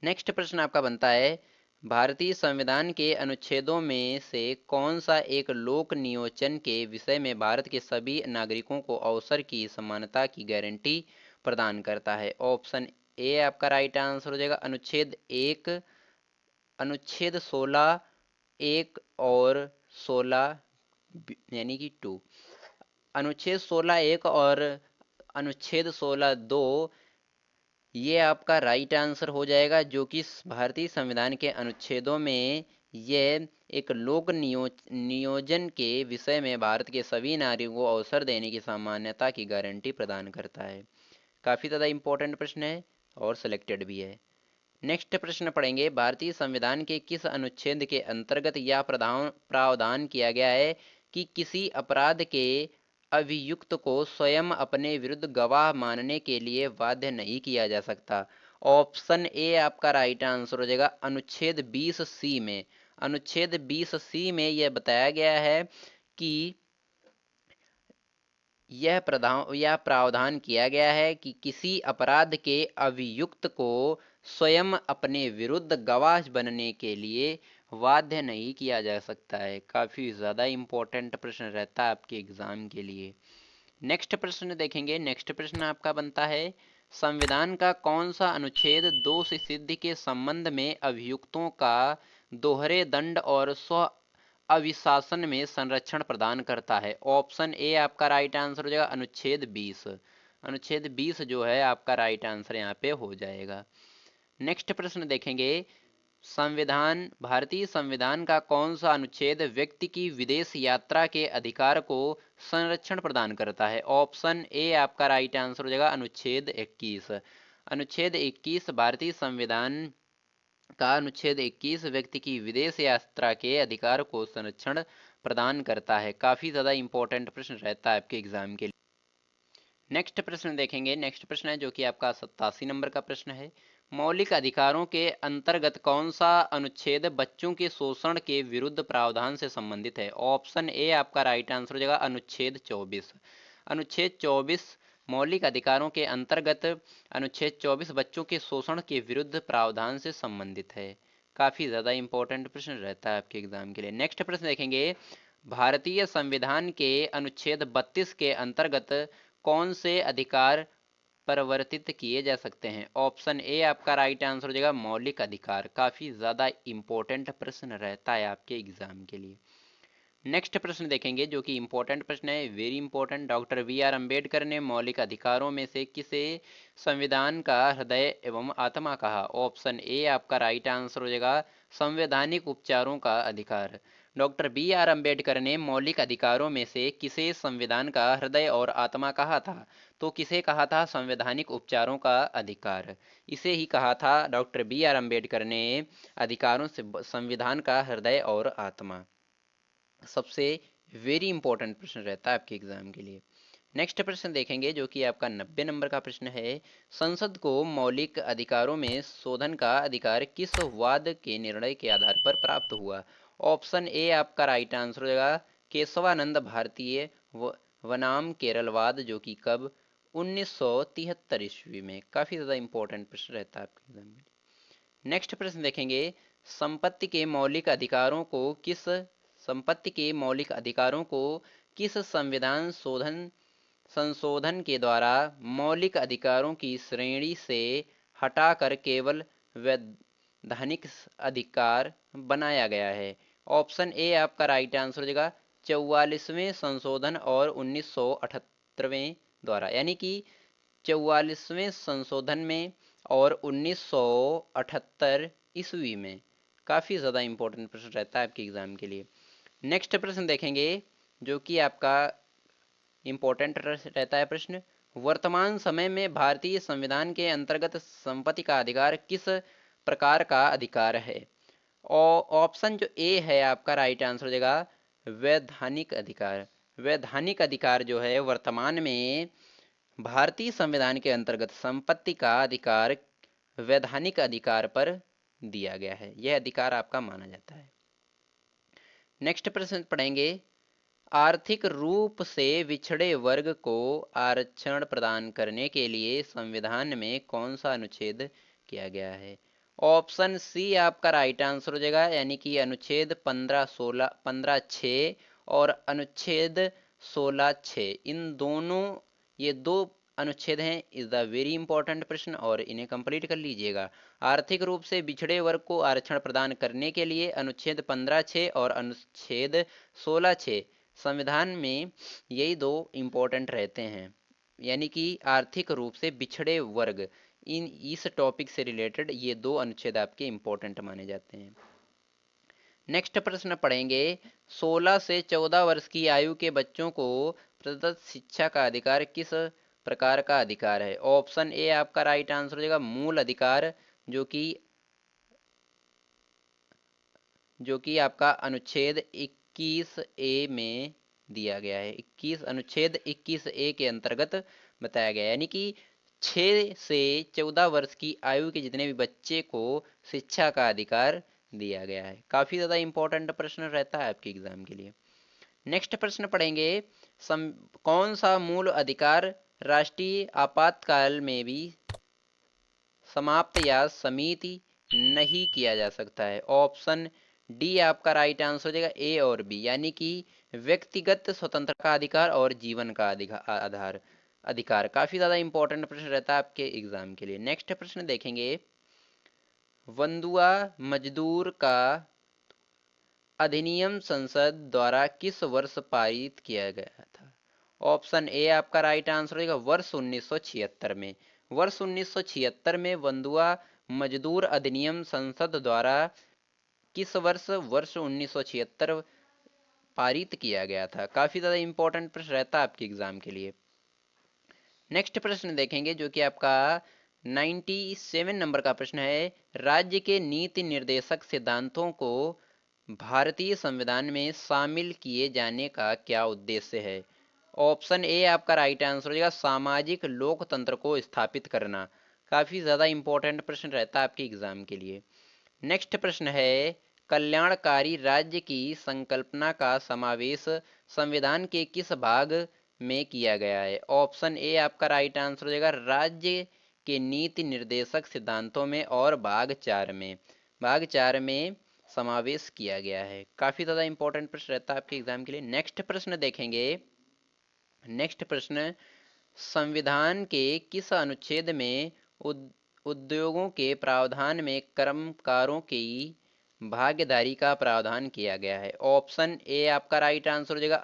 नेक्स्ट प्रश्न आपका बनता है, भारतीय संविधान के अनुच्छेदों में से कौन सा एक लोक नियोजन के विषय में भारत के सभी नागरिकों को अवसर की समानता की गारंटी प्रदान करता है? ऑप्शन ए आपका राइट आंसर हो जाएगा अनुच्छेद 1, अनुच्छेद 16 1 और 16 यानी कि 2। अनुच्छेद 16 1 और अनुच्छेद 16 2 ये आपका राइट आंसर हो जाएगा, जो कि भारतीय संविधान के अनुच्छेदों में ये एक लोक नियोजन के विषय में भारत के सभी नागरिकों को अवसर देने की सामान्यता की गारंटी प्रदान करता है। काफ़ी ज़्यादा इंपॉर्टेंट प्रश्न है और सिलेक्टेड भी है। नेक्स्ट प्रश्न पढ़ेंगे, भारतीय संविधान के किस अनुच्छेद के अंतर्गत यह प्रावधान किया गया है कि किसी अपराध के अभियुक्त को स्वयं अपने विरुद्ध गवाह मानने के लिए बाध्य नहीं किया जा सकता। ऑप्शन ए आपका राइट आंसर हो जाएगा अनुच्छेद 20 सी में। अनुच्छेद 20 सी में यह बताया गया है कि यह प्रावधान किया गया है कि किसी अपराध के अभियुक्त को स्वयं अपने विरुद्ध गवाह बनने के लिए बाध्य नहीं किया जा सकता है। काफी ज्यादा इंपॉर्टेंट प्रश्न रहता है आपके एग्जाम के लिए। नेक्स्ट प्रश्न देखेंगे। नेक्स्ट प्रश्न आपका बनता है, संविधान का कौन सा अनुच्छेद दोष सिद्धि के संबंध में अभियुक्तों का दोहरे दंड और स्व अभिशासन में संरक्षण प्रदान करता है। ऑप्शन ए आपका राइट आंसर हो जाएगा अनुच्छेद 20। अनुच्छेद 20 जो है आपका राइट आंसर यहाँ पे हो जाएगा। नेक्स्ट प्रश्न देखेंगे, भारतीय संविधान का कौन सा अनुच्छेद व्यक्ति की विदेश यात्रा के अधिकार को संरक्षण प्रदान करता है। ऑप्शन ए आपका राइट आंसर हो जाएगा अनुच्छेद 21। अनुच्छेद 21 भारतीय संविधान का अनुच्छेद 21 व्यक्ति की विदेश यात्रा के अधिकार को संरक्षण प्रदान करता है। काफी ज्यादा इंपॉर्टेंट प्रश्न रहता है आपके एग्जाम के लिए। नेक्स्ट प्रश्न देखेंगे। नेक्स्ट प्रश्न है जो कि आपका 87 नंबर का प्रश्न है, मौलिक अधिकारों के अंतर्गत कौन सा अनुच्छेद बच्चों के शोषण के विरुद्ध प्रावधान से संबंधित है। ऑप्शन ए आपका राइट आंसर हो जाएगा अनुच्छेद 24। अनुच्छेद 24 मौलिक अधिकारों के अंतर्गत अनुच्छेद 24 बच्चों के शोषण के विरुद्ध प्रावधान से संबंधित है। काफी ज्यादा इंपॉर्टेंट प्रश्न रहता है आपके एग्जाम के लिए। नेक्स्ट प्रश्न देखेंगे, भारतीय संविधान के अनुच्छेद 32 के अंतर्गत कौन से अधिकार परिवर्तित किए जा सकते हैं। ऑप्शन ए आपका राइट आंसर हो जाएगा मौलिक अधिकार। काफी ज्यादा इंपॉर्टेंट प्रश्न रहता है आपके एग्जाम के लिए। नेक्स्ट प्रश्न देखेंगे जो कि इंपॉर्टेंट प्रश्न है, very important. Doctor B R. Ambedkar ने मौलिक अधिकारों में से किसे संविधान का हृदय एवं आत्मा कहा। ऑप्शन ए आपका राइट आंसर हो जाएगा संवैधानिक उपचारों का अधिकार। Doctor B R. अम्बेडकर ने मौलिक अधिकारों में से किसे संविधान का हृदय और आत्मा कहा था। तो किसे कहा था, संवैधानिक उपचारों का अधिकार। इसे ही कहा था डॉक्टर बी.आर. अम्बेडकर ने अधिकारों से संविधान का हृदय और आत्मा। सबसे वेरी इंपॉर्टेंट प्रश्न रहता है आपके एग्जाम के लिए। नेक्स्ट प्रश्न देखेंगे जो कि आपका 90 नंबर का प्रश्न है, संसद को मौलिक अधिकारों में शोधन का अधिकार किस वाद के निर्णय के आधार पर प्राप्त हुआ। ऑप्शन ए आपका राइट आंसर हो जाएगा केशवानंद भारतीय बनाम केरलवाद, जो कि कब 1973 ईस्वी में। काफी ज्यादा इंपॉर्टेंट प्रश्न रहता है आपके एग्जाम में। नेक्स्ट प्रश्न देखेंगे, संपत्ति के मौलिक अधिकारों को किस संविधान संशोधन के द्वारा मौलिक अधिकारों की श्रेणी से हटाकर केवल वैधानिक अधिकार बनाया गया है। ऑप्शन ए आपका राइट आंसर हो जाएगा 44वें संशोधन और 1978वें द्वारा, यानी कि 44वें संशोधन में और 1978 ईस्वी में। काफी ज्यादा इंपॉर्टेंट प्रश्न रहता है आपके एग्जाम के लिए। नेक्स्ट प्रश्न देखेंगे जो कि आपका इंपॉर्टेंट रहता है प्रश्न, वर्तमान समय में भारतीय संविधान के अंतर्गत संपत्ति का अधिकार किस प्रकार का अधिकार है। और ऑप्शन जो ए है आपका राइट आंसर हो जाएगा वैधानिक अधिकार। वैधानिक अधिकार जो है वर्तमान में भारतीय संविधान के अंतर्गत संपत्ति का अधिकार वैधानिक अधिकार पर दिया गया है, यह अधिकार आपका माना जाता है। नेक्स्ट प्रश्न पढ़ेंगे, आर्थिक रूप से पिछड़े वर्ग को आरक्षण प्रदान करने के लिए संविधान में कौन सा अनुच्छेद किया गया है। ऑप्शन सी आपका राइट आंसर हो जाएगा, यानी कि अनुच्छेद 15(6) और अनुच्छेद 16(6). इन दोनों, ये दो अनुच्छेद हैं। इज द वेरी इंपॉर्टेंट प्रश्न और इन्हें कंप्लीट कर लीजिएगा। आर्थिक रूप से पिछड़े वर्ग को आरक्षण प्रदान करने के लिए अनुच्छेद 15(6) और अनुच्छेद 16(6) संविधान में यही दो इंपॉर्टेंट रहते हैं, यानी कि आर्थिक रूप से पिछड़े वर्ग, इस टॉपिक से रिलेटेड ये दो अनुच्छेद आपके इंपॉर्टेंट माने जाते हैं। नेक्स्ट प्रश्न पढ़ेंगे, 16 से 14 वर्ष की आयु के बच्चों को प्रदत्त शिक्षा का अधिकार किस प्रकार का अधिकार है? ऑप्शन ए आपका राइट आंसर हो जाएगा मूल अधिकार, जो कि आपका अनुच्छेद 21 ए में दिया गया है। 21 अनुच्छेद 21 ए के अंतर्गत बताया गया है, यानी कि 6 से 14 वर्ष की आयु के जितने भी बच्चे को शिक्षा का अधिकार दिया गया है। काफी ज्यादा इंपॉर्टेंट प्रश्न रहता है आपके एग्जाम के लिए। नेक्स्ट प्रश्न पढ़ेंगे, कौन सा मूल अधिकार राष्ट्रीय आपातकाल में भी समाप्त या सीमित नहीं किया जा सकता है? ऑप्शन डी आपका राइट आंसर हो जाएगा ए और बी, यानी कि व्यक्तिगत स्वतंत्रता का अधिकार और जीवन का अधिकार। काफी ज्यादा इंपॉर्टेंट प्रश्न रहता है आपके एग्जाम के लिए। नेक्स्ट प्रश्न देखेंगे, बंधुआ मजदूर का अधिनियम संसद द्वारा किस वर्ष पारित किया गया था? ऑप्शन ए आपका राइट आंसर होगा वर्ष 1976 में। वर्ष 1976 में बंधुआ मजदूर अधिनियम संसद द्वारा किस वर्ष 1976 पारित किया गया था? काफी ज्यादा इंपॉर्टेंट प्रश्न रहता है आपके एग्जाम के लिए। नेक्स्ट प्रश्न देखेंगे जो कि आपका 97 नंबर का प्रश्न है, राज्य के नीति निर्देशक सिद्धांतों को भारतीय संविधान में शामिल किए जाने का क्या उद्देश्य है? ऑप्शन ए आपका राइट आंसर हो जाएगा सामाजिक लोकतंत्र को स्थापित करना। काफी ज्यादा इंपॉर्टेंट प्रश्न रहता है आपके एग्जाम के लिए। नेक्स्ट प्रश्न है, कल्याणकारी राज्य की संकल्पना का समावेश संविधान के किस भाग में किया गया है? ऑप्शन ए आपका राइट आंसर हो जाएगा राज्य के नीति निर्देशक सिद्धांतों में और भाग 4 में। भाग 4 में समावेश किया गया है। काफी ज्यादा इंपॉर्टेंट प्रश्न रहता है आपके एग्जाम के लिए। नेक्स्ट प्रश्न देखेंगे। नेक्स्ट प्रश्न, संविधान के किस अनुच्छेद में उद्योगों के प्रावधान में कर्मकारों की भागीदारी का प्रावधान किया गया है? ऑप्शन ए आपका राइट आंसर हो जाएगा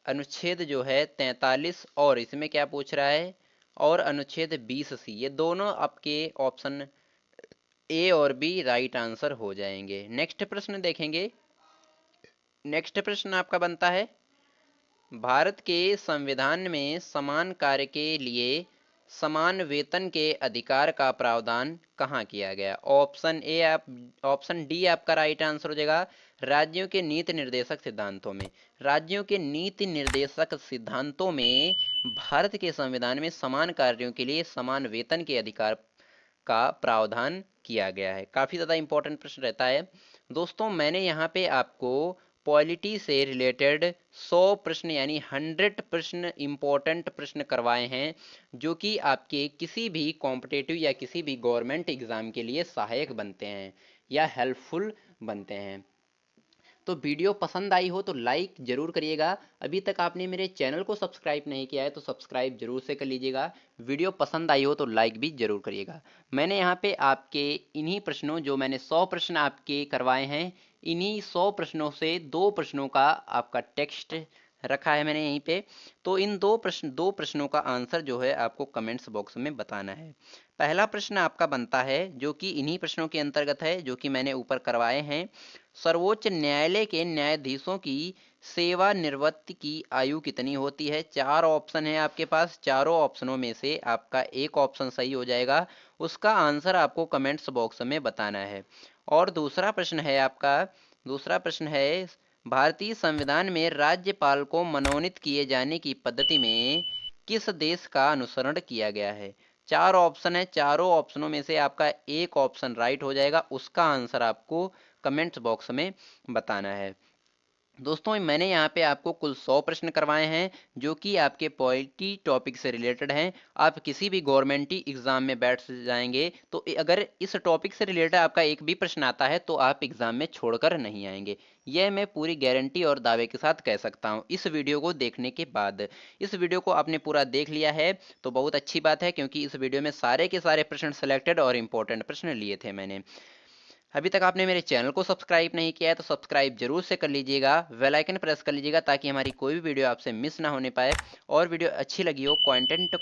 अनुच्छेद जो है 43, और इसमें क्या पूछ रहा है, और अनुच्छेद 20C। ये दोनों आपके ऑप्शन ए और बी राइट आंसर हो जाएंगे। नेक्स्ट प्रश्न देखेंगे। नेक्स्ट प्रश्न आपका बनता है, भारत के संविधान में समान कार्य के लिए समान वेतन के अधिकार का प्रावधान कहाँ किया गया? ऑप्शन डी आपका राइट आंसर हो जाएगा राज्यों के नीति निर्देशक सिद्धांतों में। राज्यों के नीति निर्देशक सिद्धांतों में भारत के संविधान में समान कार्यों के लिए समान वेतन के अधिकार का प्रावधान किया गया है। काफी ज्यादा इंपॉर्टेंट प्रश्न रहता है दोस्तों। मैंने यहाँ पे आपको पॉलिटी से रिलेटेड 100 प्रश्न यानी 100 प्रश्न इंपॉर्टेंट प्रश्न करवाए हैं, जो कि आपके किसी भी कॉम्पिटेटिव या किसी भी गवर्नमेंट एग्जाम के लिए सहायक बनते हैं या हेल्पफुल बनते हैं। तो वीडियो पसंद आई हो तो लाइक जरूर करिएगा। अभी तक आपने मेरे चैनल को सब्सक्राइब नहीं किया है तो सब्सक्राइब जरूर से कर लीजिएगा। वीडियो पसंद आई हो तो लाइक भी जरूर करिएगा। मैंने यहाँ पे आपके इन्हीं प्रश्नों, जो मैंने 100 प्रश्न आपके करवाए हैं, इन्हीं 100 प्रश्नों से 2 प्रश्नों का आपका टेक्स्ट रखा है मैंने यहीं पे। तो इन 2 प्रश्नों का आंसर जो है आपको कमेंट्स बॉक्स में बताना है। पहला प्रश्न आपका बनता है जो कि इन्हीं प्रश्नों के अंतर्गत है, जो कि मैंने ऊपर करवाए हैं। सर्वोच्च न्यायालय के न्यायाधीशों की सेवानिवृत्ति की आयु कितनी होती है? 4 ऑप्शन है आपके पास। चारों ऑप्शनों में से आपका एक ऑप्शन सही हो जाएगा। उसका आंसर आपको कमेंट्स बॉक्स में बताना है। और दूसरा प्रश्न है, भारतीय संविधान में राज्यपाल को मनोनीत किए जाने की पद्धति में किस देश का अनुसरण किया गया है? 4 ऑप्शन है। चारों ऑप्शनों में से आपका एक ऑप्शन राइट हो जाएगा। उसका आंसर आपको कमेंट्स बॉक्स में बताना है। दोस्तों मैंने यहाँ पे आपको कुल 100 प्रश्न करवाए हैं, जो कि आपके पॉलिटी टॉपिक से रिलेटेड हैं। आप किसी भी गवर्नमेंटी एग्जाम में बैठ जाएंगे तो अगर इस टॉपिक से रिलेटेड आपका एक भी प्रश्न आता है तो आप एग्जाम में छोड़कर नहीं आएंगे। यह मैं पूरी गारंटी और दावे के साथ कह सकता हूँ इस वीडियो को देखने के बाद। इस वीडियो को आपने पूरा देख लिया है तो बहुत अच्छी बात है, क्योंकि इस वीडियो में सारे के सारे प्रश्न सेलेक्टेड और इंपॉर्टेंट प्रश्न लिए थे मैंने। अभी तक आपने मेरे चैनल को सब्सक्राइब नहीं किया है तो सब्सक्राइब जरूर से कर लीजिएगा, बेल आइकन प्रेस कर लीजिएगा ताकि हमारी कोई भी वीडियो आपसे मिस ना होने पाए। और वीडियो अच्छी लगी हो, कंटेंट